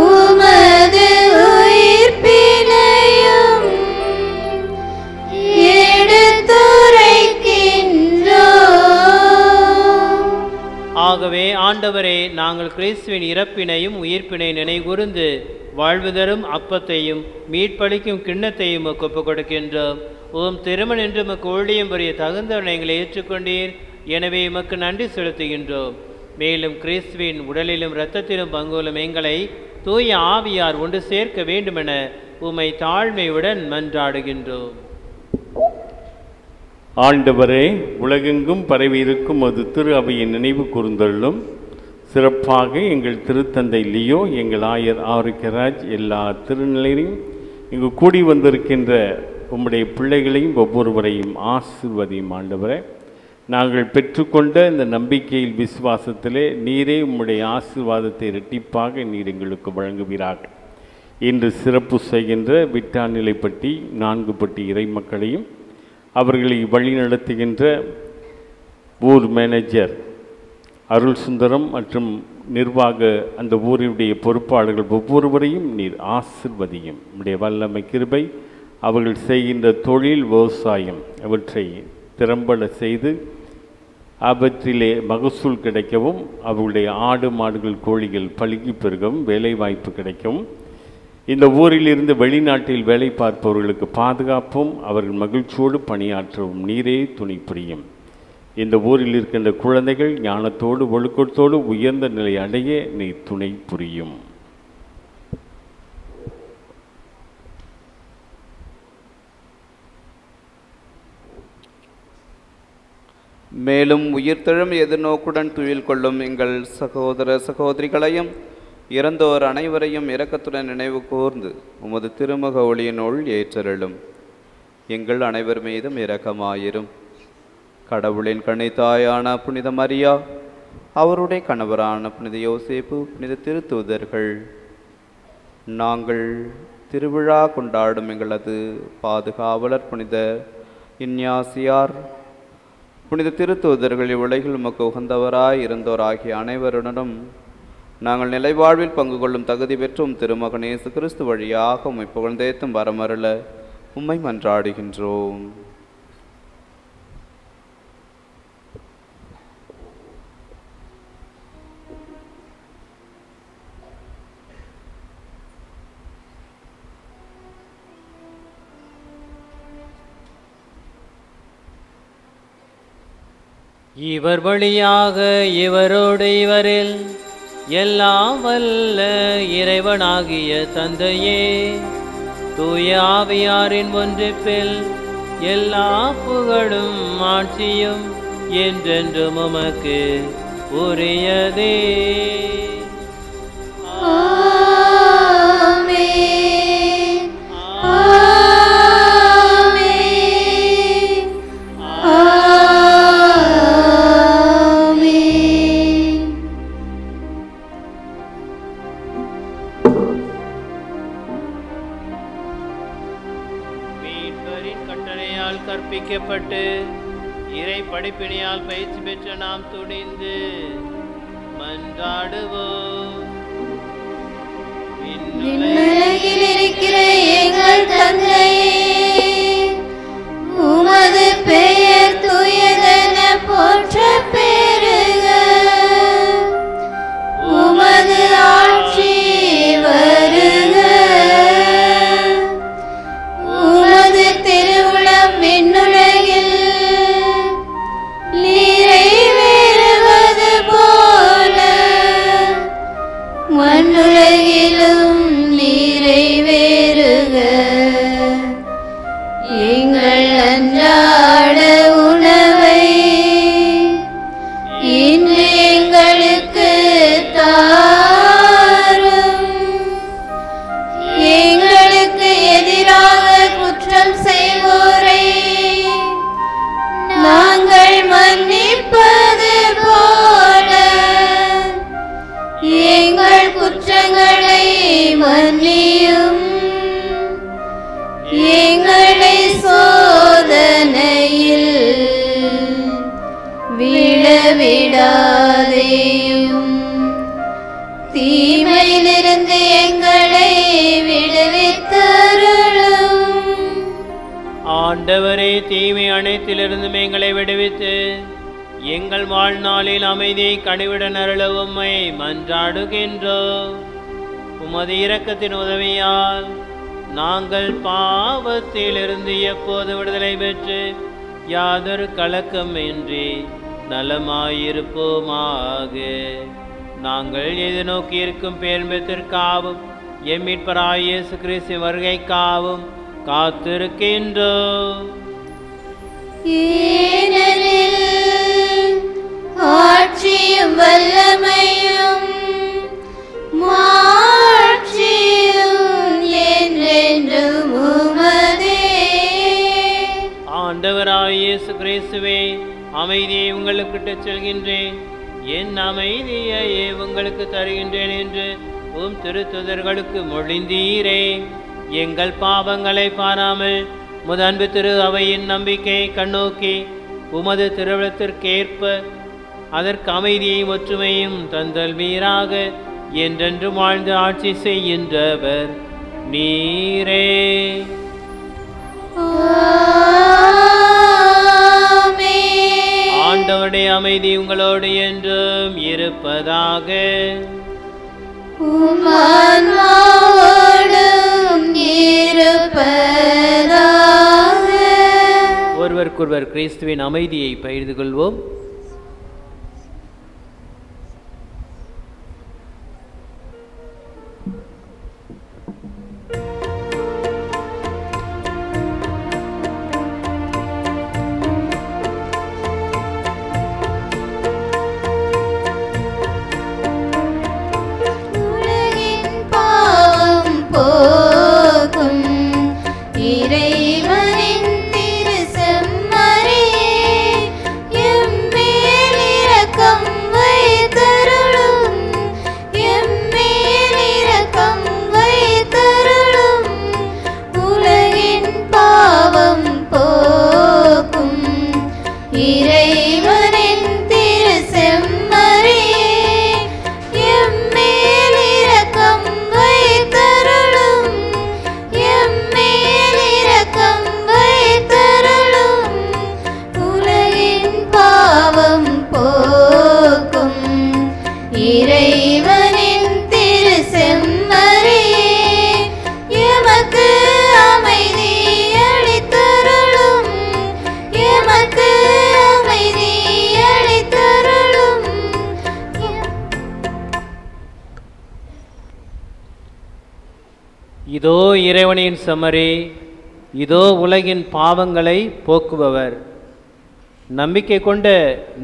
உமது உயிர்ப்பினையும் ஆகவே ஆண்டவரே, நாங்கள் கிறிஸ்துவின் இறப்பினையும் உயிர்ப்பினை நினைகூர்ந்து வாழ்வு தரும் அப்பத்தையும் மீட்பளிக்கும் கிண்ணத்தையும் ஒப்புக் கொடுக்கின்றோம். ஓம் திருமண் என்று உமக்கு ஊழியம் புரிய தகுந்தவனை எங்களை ஏற்றுக்கொண்டீர். எனவே உமக்கு நன்றி செலுத்துகின்றோம். மேலும் கிறிஸ்துவின் உடலிலும் இரத்தத்திலும் பங்குள்ள எங்களை தூய ஆவியார் ஒன்று சேர்க்க வேண்டுமென உம்மை தாழ்மையுடன் மன்றாடுகின்றோம். ஆண்டவரே, உலகெங்கும் பரவியிருக்கும் அது திரு அவையின் நினைவு கூர்ந்தள்ளும். சிறப்பாக எங்கள் திருத்தந்தை லியோ, எங்கள் ஆயர் ஆரோக்கியராஜ், எல்லா திருநிலையும் இங்கு கூடி வந்திருக்கின்ற உம்முடைய பிள்ளைகளையும் ஒவ்வொருவரையும் ஆசிர்வதியும். ஆண்டவரே, நாங்கள் பெற்றுக்கொண்ட இந்த நம்பிக்கையில் விசுவாசத்திலே நீரே உம்முடைய ஆசீர்வாதத்தை இரட்டிப்பாக நீர் எங்களுக்கு வழங்குவீராக. இன்று சிறப்பு செய்கின்ற விட்டாநிலைப்பட்டி 4 பட்டி இறை மக்களையும் அவர்களை வழிநடத்துகின்ற ஊர் மேனேஜர் அருள் சுந்தரம் மற்றும் நிர்வாக அந்த ஊரினுடைய பொறுப்பாளர்கள் ஒவ்வொருவரையும் நீர் ஆசிர்வதியும். உம்முடைய வல்லமை கிருபை அவர்கள் செய்கின்ற தொழில் விவசாயம் அவற்றை திறம்பட செய்து அவற்றிலே மகசூல் கிடைக்கவும், அவர்களுடைய ஆடு மாடுகள் கோழிகள் பழுகி பெருகவும், வேலைவாய்ப்பு கிடைக்கவும், இந்த ஊரிலிருந்து வெளிநாட்டில் வேலை பார்ப்பவர்களுக்கு பாதுகாப்பும் அவர்கள் மகிழ்ச்சியோடு பணியாற்றவும் நீரே துணை புரியும். இந்த ஊரில் இருக்கின்ற குழந்தைகள் ஞானத்தோடு ஒழுக்கத்தோடு உயர்ந்த நிலை அடைய நீ துணை புரியும். மேலும் உயிர்த்தெழும் எதிர்நோக்குடன் துயில் கொள்ளும் எங்கள் சகோதர சகோதரிகளையும் இறந்தோர் அனைவரையும் இரக்கத்துடன் நினைவு கூர்ந்து உமது திருமுக ஒளியினுள் ஏற்றருளும். எங்கள் அனைவர் மீதும் இரக்கமாயிரும். கடவுளின் கன்னித்தாயான புனித மரியா, அவருடைய கணவரான புனித யோசேப்பு, புனித திருத்தூதர்கள், நாங்கள் திருவிழா கொண்டாடும் எங்களது பாதுகாவலர் புனித இன்யாசியார், புனித திருத்தூதர்கள், இவ்வுலகில் உமக்கு உகந்தவராய் இருந்தோர் ஆகிய அனைவருடனும் நாங்கள் நிலைவாழ்வில் பங்கு கொள்ளும் தகுதி பெற்றும் திருமகன் இயேசு கிறிஸ்து வழியாக உம்மை புகழ்ந்தேத்தும் வரமருள உம்மை மன்றாடுகின்றோம். இவர் வழியாக இவரோடு இவரில் எல்லாம் வல்ல இறைவனாகிய தந்தையே, தூய ஆவியாரின் ஒன்றிப்பில் எல்லா புகழும் ஆட்சியும் என்றென்றும் உமக்கு உரியதே. கற்பிக்கப்பட்டு இறை படிப்பினையால் பயிற்சி பெற்ற நாம் துணிந்து மன்றாடுவோம். விண்ணுலகில் இருக்கிற எங்கள் தந்தையே, உமது பெயர் தூயதென போற்றப் பெறுக. உமது ஆட்சி வருக. உமது திருவுளம் விண்ணுலகில் நிறைவேறுவது போல மண்ணுலகிலும் நிறைவேறுக. எங்கள் அன்றாட உணவை இன்று எங்களுக்கு தாரும். எங்களுக்கு எதிராக குற்றம் செய்வோரை நாங்கள் மன்னிப்பது போல எங்கள் குற்றங்களை மன்னியும். எங்களை சோதனையில் விழவிடாதேயும், தீமையிலிருந்து எங்களை விடுவித்தருளும். ஆண்டவரே, தீமை அனைத்திலிருந்தும் எங்களை விடுவித்து எங்கள் வாழ்நாளில் அமைதியை கனிவுடன் அருள உம்மை மன்றாடுகின்றோம். உமது இரக்கத்தின் உதவியால் நாங்கள் பாவத்திலிருந்து எப்போது விடுதலை பெற்று யாதொரு கலக்கமின்றி நலமாயிருப்போமாக. நாங்கள் எதிர்நோக்கி இருக்கும் பேர்பத்திற்காவும் எம்மீட்பராகிய இயேசு கிறிஸ்து வருகைக்காவும் காத்திருக்கின்றோம். ஏனெனில் ஆட்சியும் வல்லமையும் மாட்சியும் என்றென்றும் உமதே. ஆண்டவராகிய இயேசு கிறிஸ்துவே, அமைதியை உங்களுக்கு விட்டுச் செல்கின்றேன், என் அமைதியையே உங்களுக்கு தருகின்றேன் என்று உம் திருத்துதர்களுக்கு மொழிந்தீரே. எங்கள் பாவங்களை பாராமல் உமது அன்பு திரு அவையின் நம்பிக்கையை கண்ணோக்கி உமது திருவிழத்திற்கேற்ப அதற்கு அமைதியையும் ஒற்றுமையும் தந்தல் மீறாக என்றென்று வாழ்ந்து ஆட்சி செய்கின்றவர் நீரே. ஆண்டவருடைய அமைதி உங்களோடு என்றும் இருப்பதாக. ஒருவருக்கொருவர் கிறிஸ்துவின் அமைதியை பகிர்ந்து கொள்வோம். இதோ இறைவனின் செம்மறி, இதோ உலகின் பாவங்களை போக்குபவர். நம்பிக்கை கொண்ட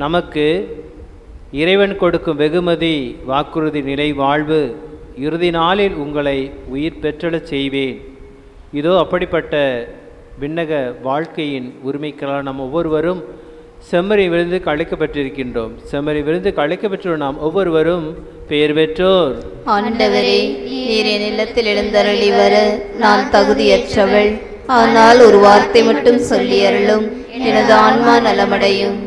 நமக்கு இறைவன் கொடுக்கும் வெகுமதி வாக்குறுதி நிலை வாழ்வு. இறுதி நாளில் உங்களை உயிர் பெற்றெழச் செய்வேன். இதோ அப்படிப்பட்ட விண்ணக வாழ்க்கையின் உரிமைக்களால் நாம் ஒவ்வொருவரும் செம்மறி விருந்துக்கு அழைக்கப்பட்டிருக்கின்றோம். செம்மறி விருந்துக்கு அழைக்கப்பெற்ற நாம் ஒவ்வொருவரும் பெயர் பெற்றோர். ஆண்டவரே, நீர் என் இல்லத்தில் எழுந்தருளி வர நான் தகுதியற்றவள். ஆனால் ஒரு வார்த்தை மட்டும் சொல்லி அருளும், எனது ஆன்மா நலமடையும்.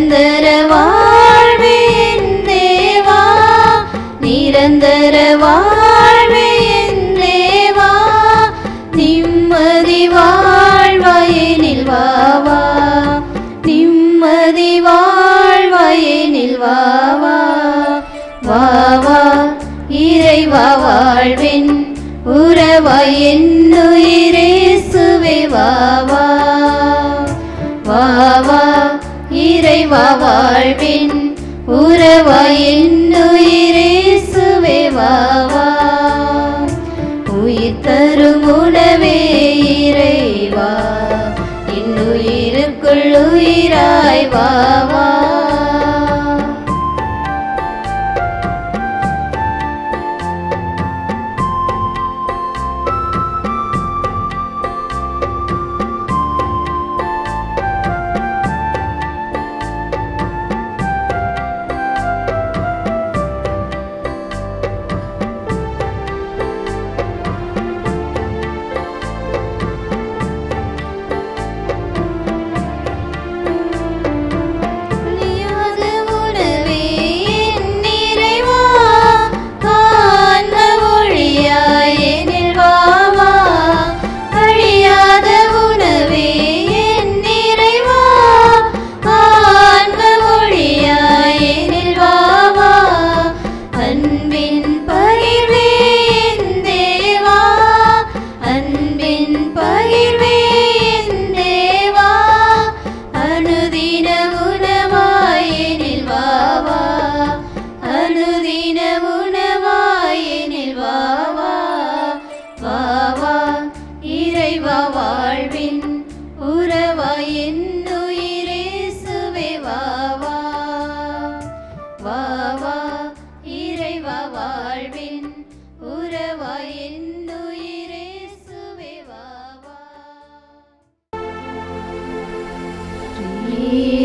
நிரந்தர வாழ்வே என் தேவா, நிரந்தர வாழ்வே என் தேவா, நிம்மதி வாழ்வாயெனில் வாவா, நிம்மதி வாழ்வாயெனில் வாவா, வாவா இறைவா வாழ்வின் உறவாய் என்னுயிரேசுவே வாவா, வாவா இறைவா வாழ்வின் உறவாய் என்னுயிரேசுவே வாவா, உயிர் தரும் உணவே இறைவா, இன்னுயிருக்குள் உயிராய் வாவா.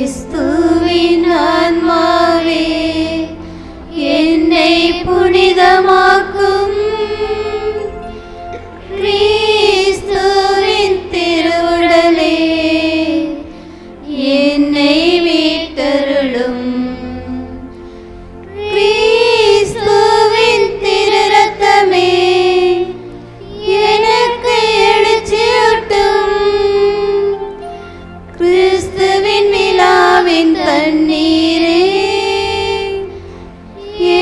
கிறிஸ்துவின் ஆன்மாவே என்னை புனிதமாக்கும், கிறிஸ்துவின் திருவுடலே என்னை மீட்டருளும், கிறிஸ்துவின் திருரத்தமே எனக்கு எழுச்சியூட்டும், கிறிஸ்துவின் விழாவின் தண்ணீரே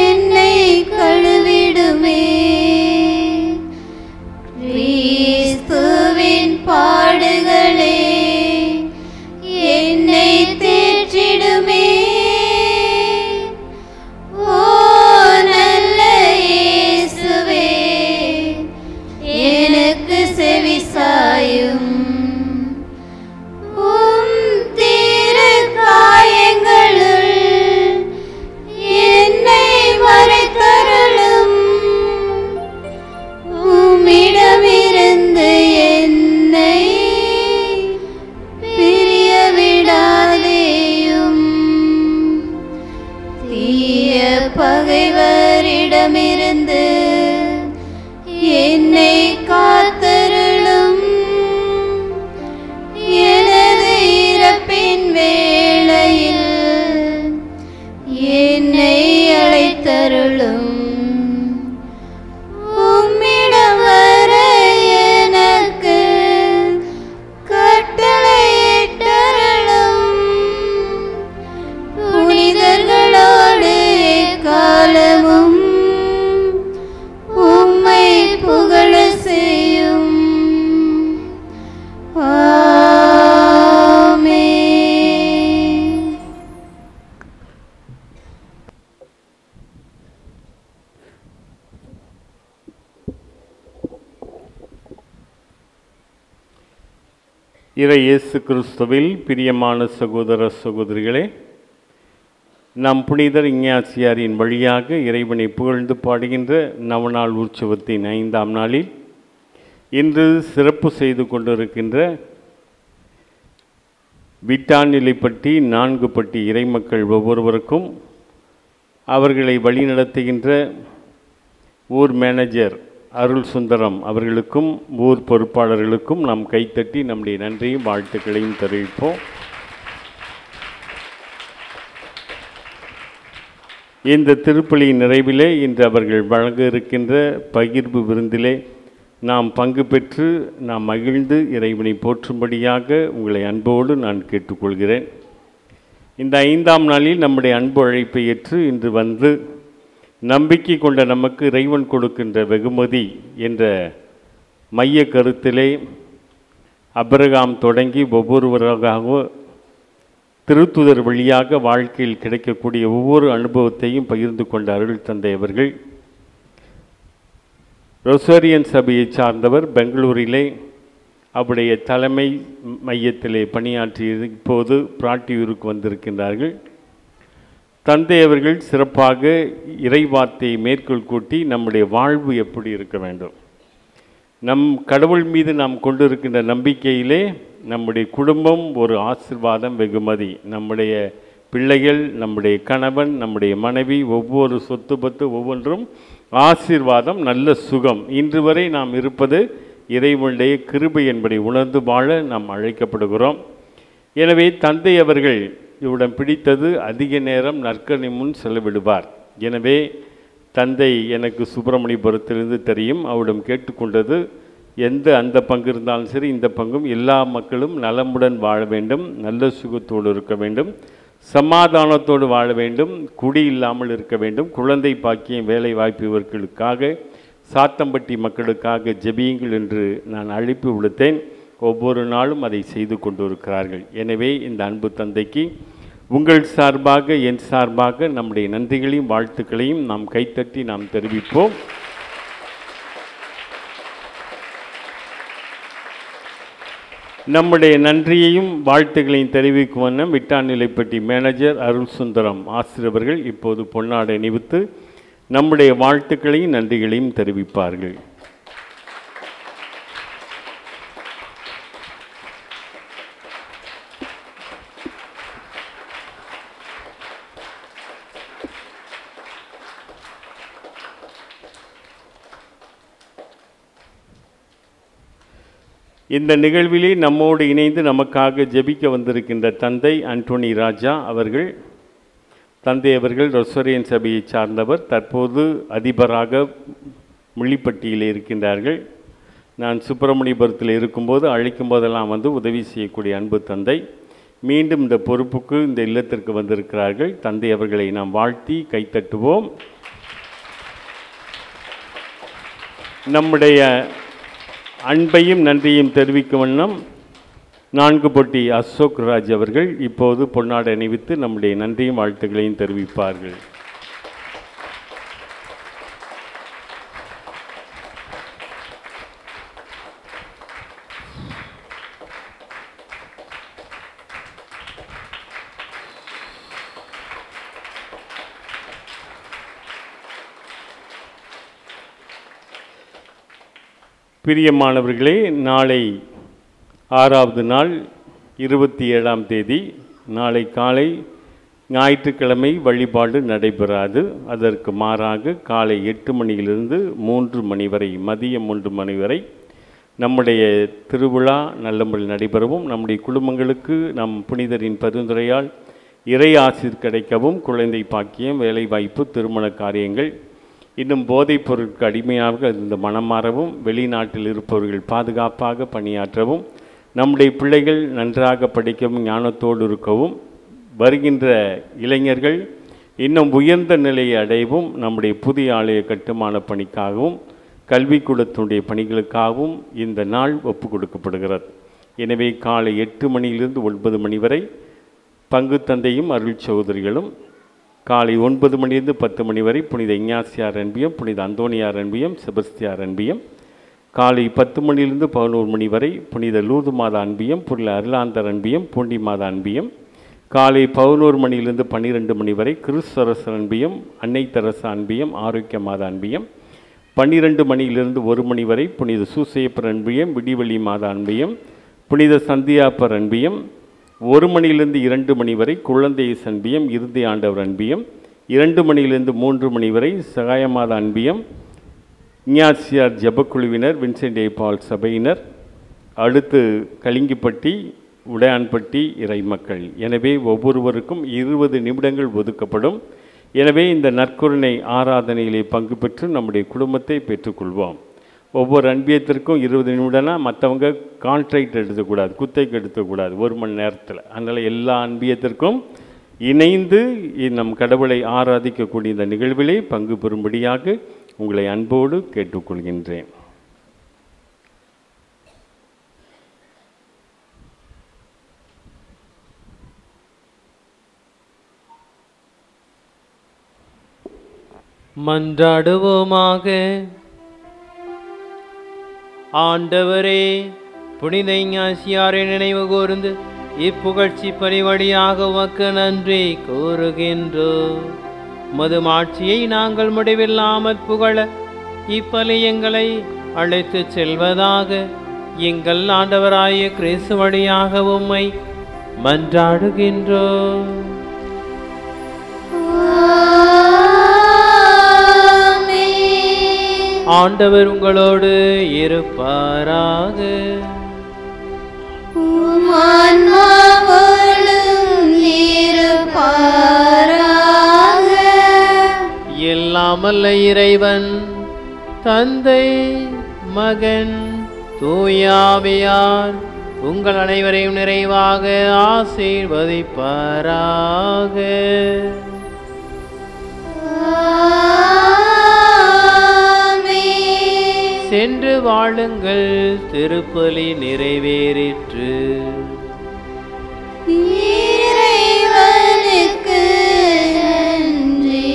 என்னை கழுவிடுமே, கிறிஸ்துவின் பாடுகளே என்னை தேற்றிடுமே, ஓ நல்ல இயேசுவே எனக்கு செவிசாயும், உம் திரு காயங்களுள் என்னை மறைத்தருளும், உம்மிடமிருந்து என்னை பிரிய விடாதேயும், தீய பகைவரிடமிருந்து என்னை காத்தருளும், எனது இறப்பின் வேளையில் என்னை அழைத்தருளும், உம்மிடம் வர எனக்கு கட்டளையிட்டருளும், புனிதர்களோடு எக்காலமும் உம்மை புகழ செய்யும். ஆமென். இறை இயேசு கிறிஸ்துவில் பிரியமான சகோதர சகோதரிகளே, நம் புனிதர் இஞ்ஞாசியாரின் வழியாக இறைவனை புகழ்ந்து பாடுகின்ற நவநாள் உற்சவத்தின் 5ஆம் நாளில் இன்று சிறப்பு செய்து கொண்டிருக்கின்ற விட்டாநிலைப்பட்டி 4 பட்டி இறைமக்கள் ஒவ்வொருவருக்கும், அவர்களை வழிநடத்துகின்ற ஊர் மேனேஜர் அருள் சுந்தரம் அவர்களுக்கும் ஊர் பொறுப்பாளர்களுக்கும் நாம் கைத்தட்டி நம்முடைய நன்றியும் வாழ்த்துக்களையும் தெரிவிப்போம். இந்த திருப்பலியின் நிறைவிலே இன்று அவர்கள் வழங்க இருக்கின்ற பகிர்வு விருந்திலே நாம் பங்கு பெற்று நாம் மகிழ்ந்து இறைவனை போற்றும்படியாக உங்களை அன்போடு நான் கேட்டுக்கொள்கிறேன். இந்த 5ஆம் நாளில் நம்முடைய அன்பு அழைப்பை ஏற்று இன்று வந்து நம்பிக்கை கொண்ட நமக்கு இறைவன் கொடுக்கின்ற வெகுமதி என்ற மைய கருத்திலே அபிரகாம் தொடங்கி ஒவ்வொருவராக திருத்துதர் வழியாக வாழ்க்கையில் கிடைக்கக்கூடிய ஒவ்வொரு அனுபவத்தையும் பகிர்ந்து கொண்ட அருள் தந்தை அவர்கள் ரொசேரியன் சபையை சார்ந்தவர். பெங்களூரிலே அவருடைய தலைமை மையத்திலே பணியாற்றி இப்போது பிராட்டியூருக்கு வந்திருக்கின்றார்கள். தந்தை அவர்கள் சிறப்பாக இறைவார்த்தையை மேற்கோள் கூட்டி நம்முடைய வாழ்வு எப்படி இருக்க வேண்டும், நம் கடவுள் மீது நாம் கொண்டிருக்கின்ற நம்பிக்கையிலே நம்முடைய குடும்பம் ஒரு ஆசீர்வாதம் வெகுமதி, நம்முடைய பிள்ளைகள், நம்முடைய கணவன், நம்முடைய மனைவி, ஒவ்வொரு சொத்து பத்து ஒவ்வொன்றும் ஆசீர்வாதம், நல்ல சுகம். இன்று வரை நாம் இருப்பது இறைவனுடைய கிருபை என்பதை உணர்ந்து வாழ நாம் அழைக்கப்படுகிறோம். எனவே தந்தை அவர்கள் இவரிடம் பிடித்தது அதிக நேரம் நற்கரணை முன் செலவிடுவார். எனவே தந்தை எனக்கு சுப்பிரமணியபுரத்திலிருந்து தெரியும், அவரிடம் கேட்டுக்கொண்டது அந்த பங்கு இருந்தாலும் சரி இந்த பங்கும் எல்லா மக்களும் நலமுடன் வாழ வேண்டும், நல்ல சுகத்தோடு இருக்க வேண்டும், சமாதானத்தோடு வாழ வேண்டும், குடி இல்லாமல் இருக்க வேண்டும், குழந்தை பாக்கியம் வேலை வாய்ப்பு இவர்களுக்காக சாத்தம்பட்டி மக்களுக்காக ஜெபியுங்கள் என்று நான் அழைப்பு விடுத்தேன். ஒவ்வொரு நாளும் அதை செய்து கொண்டிருக்கிறார்கள். எனவே இந்த அன்பு தந்தைக்கு உங்கள் சார்பாக என் சார்பாக நம்முடைய நன்றிகளையும் வாழ்த்துக்களையும் நாம் கைத்தட்டி நாம் தெரிவிப்போம். நம்முடைய நன்றியையும் வாழ்த்துக்களையும் தெரிவிக்கும் வண்ணம் விட்டாநிலைப்பட்டி மேனேஜர் அருள் சுந்தரம் ஆசிரியர்கள் இப்போது பொன்னாடை அணிவித்து நம்முடைய வாழ்த்துக்களையும் நன்றிகளையும் தெரிவிப்பார்கள். இந்த நிகழ்விலே நம்மோடு இணைந்து நமக்காக ஜெபிக்க வந்திருக்கின்ற தந்தை அன்டோனி ராஜா அவர்கள். தந்தை அவர்கள் ரொசேரியன் சபையை சார்ந்தவர், தற்போது அதிபராக முள்ளிப்பட்டியில் இருக்கின்றார்கள். நான் சுப்பிரமணியபுரத்தில் இருக்கும்போது அழைக்கும் போதெல்லாம் வந்து உதவி செய்யக்கூடிய அன்பு தந்தை மீண்டும் இந்த பொறுப்புக்கு இந்த இல்லத்திற்கு வந்திருக்கிறார்கள். தந்தை அவர்களை நாம் வாழ்த்தி கைத்தட்டுவோம். நம்முடைய அன்பையும் நன்றியும் தெரிவிக்கும் வண்ணம் 4 பொட்டி அசோக் ராஜ் அவர்கள் இப்போது பொன்னாடை அணிவித்து நம்முடைய நன்றியும் வாழ்த்துக்களையும் தெரிவிப்பார்கள். பிரியமானவர்களே, நாளை 6வது நாள் 27ஆம் தேதி நாளை காலை ஞாயிற்றுக்கிழமை வழிபாடு நடைபெறாது. அதற்கு மாறாக காலை 8 மணியிலிருந்து 3 மணி வரை, மதியம் 3 மணி வரை நம்முடைய திருவிழா நல்ல முறையில் நடைபெறவும், நம்முடைய குடும்பங்களுக்கு நம் புனிதரின் பரிந்துரையால் இறை ஆசீர் கிடைக்கவும், குழந்தை பாக்கியம், வேலைவாய்ப்பு, திருமண காரியங்கள், இன்னும் போதைப் பொருட்களுக்கு அடிமையாக இந்த மனம் மாறவும், வெளிநாட்டில் இருப்பவர்கள் பாதுகாப்பாக பணியாற்றவும், நம்முடைய பிள்ளைகள் நன்றாக படிக்கவும், ஞானத்தோடு இருக்கவும், வருகின்ற இளைஞர்கள் இன்னும் உயர்ந்த நிலையை அடையவும், நம்முடைய புதிய ஆலய கட்டுமான பணிக்காகவும் கல்விக்கூடத்தினுடைய பணிகளுக்காகவும் இந்த நாள் ஒப்பு கொடுக்கப்படுகிறது. எனவே காலை 8 மணியிலிருந்து 9 மணி வரை பங்கு தந்தையும் அருள் சகோதரிகளும், காலை 9 மணியிலிருந்து 10 மணி வரை புனித இஞ்ஞாசியார் அன்பியம், புனித அந்தோனியார் அன்பியம், செபஸ்தியார் அன்பியம், காலை 10 மணியிலிருந்து 11 மணி வரை புனித லூர்து மாதா அன்பியம், புனித அருளாந்தர் அன்பியம், பூண்டி மாதா அன்பியம், காலை 11 மணியிலிருந்து 12 மணி வரை கிறிஸ்தரசர் அன்பியம், அன்னை தெரசா அன்பியம், ஆரோக்கிய மாதா அன்பியம், 12 மணியிலிருந்து 1 மணி வரை புனித சூசையப்பர் அன்பியம், விடிவெளி மாதா அன்பியம், புனித சந்தியாப்பர் அன்பியம், 1 மணியிலிருந்து 2 மணி வரை குழந்தை அன்பியம், இறுதி ஆண்டவர் அன்பியம், 2 மணியிலிருந்து 3 மணி வரை சகாயமாத அன்பியம், இஞ்ஞாசியார் ஜபக்குழுவினர், வின்சென்ட் ஏ பால் சபையினர், அடுத்து கலிங்கிப்பட்டி, உடையான்பட்டி இறை மக்கள். எனவே ஒவ்வொருவருக்கும் 20 நிமிடங்கள் ஒதுக்கப்படும். எனவே இந்த நற்கருணை ஆராதனையிலே பங்கு பெற்று நம்முடைய குடும்பத்தை பெற்றுக்கொள்வோம். ஒவ்வொரு அன்பியத்திற்கும் 20 நிமிடம்னா மற்றவங்க கான்ட்ராக்ட் எடுத்துக்கூடாது, குத்தைக்கு எடுத்துக்கூடாது 1 மணி நேரத்தில். அதனால் எல்லா அன்பியத்திற்கும் இணைந்து நம் கடவுளை ஆராதிக்கக்கூடிய இந்த நிகழ்விலே பங்கு பெறும்படியாக உங்களை அன்போடு கேட்டுக்கொள்கின்றேன். மன்றாடுவோமாக. ஆண்டவரே, புனித இஞ்ஞாசியாரை நினைவு கூர்ந்து இப்புகழ்ச்சி பணி வழியாக உமக்கு நன்றி கூறுகின்றோம். உமது மாட்சியை நாங்கள் முடிவில்லாமற் புகழ இப்பலி எங்களை அழைத்துச் செல்வதாக எங்கள் ஆண்டவராய கிறிஸ்து வழியாக உம்மை மன்றாடுகின்றோம். ஆண்டவர் உங்களோடு இருப்பாராக. எல்லாமல்ல இறைவன் தந்தை, மகன், தூயாவியார் உங்கள் அனைவரையும் நிறைவாக ஆசீர்வதிப்பாராக. சென்று வாழுங்கள், திருப்பலி நிறைவேறிற்று. இறைவனுக்கு நன்றி.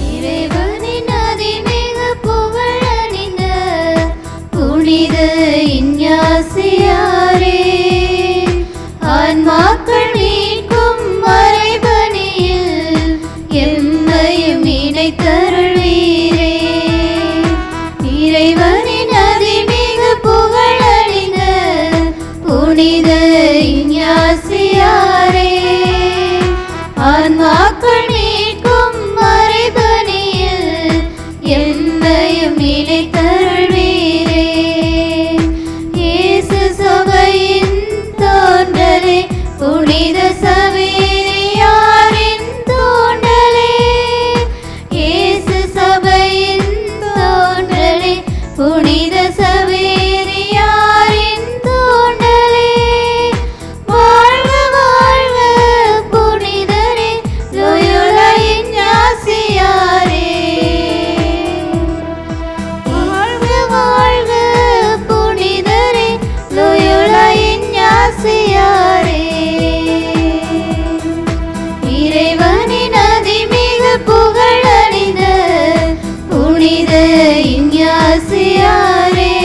இறைவனின் அதிமிகு புகழணிந்த புனித இஞ்ஞாசியாரே, ஆன்மாக்கள் மீட்கும் மறைபணியில் எம்மையும் இணைத்தருள்வீரே. இறைவனின் அதிமிகு புகழணிந்த புனித இஞ்ஞாசியாரே, ஆன்மாக்கள் மீட்கும் மறைபணியில் எம்மையும் இணைத்தருள்வீரே. இயேசு சபையின் தோன்றலே, புனித சவேரியாரின் தோன்றலே, இயேசு சபையின் தோன்றலே, புனித சவேரியாரின் தோன்றலே. வாழ்க வாழ்க புனிதரே, லோயோலா இஞ்ஞாசியாரே. வாழ்க வாழ்க புனிதரே, லோயோலா இஞ்ஞாசியாரே. இறைவனின் அதிமிகு புகழணிந்த புனித இஞ்ஞாசியாரே,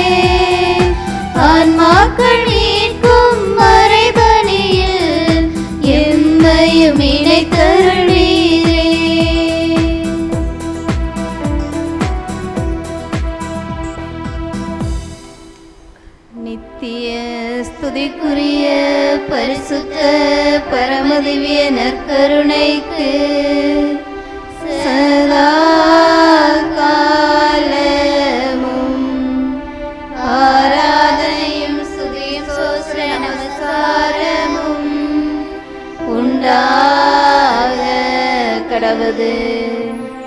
ஆன்மாக்கள் மீட்கும் மறைபணியில் எம்மையும் இணைத்தருள்வீரே. நித்திய ஸ்துதிக்குரிய பரிசுத்த பரமதிவிய நற்கருணைக்கு சதா காலமும் ஆராதனையும் ஸ்துதியும் ஸ்தோத்திர நமஸ்காரமும் உண்டாக கடவது.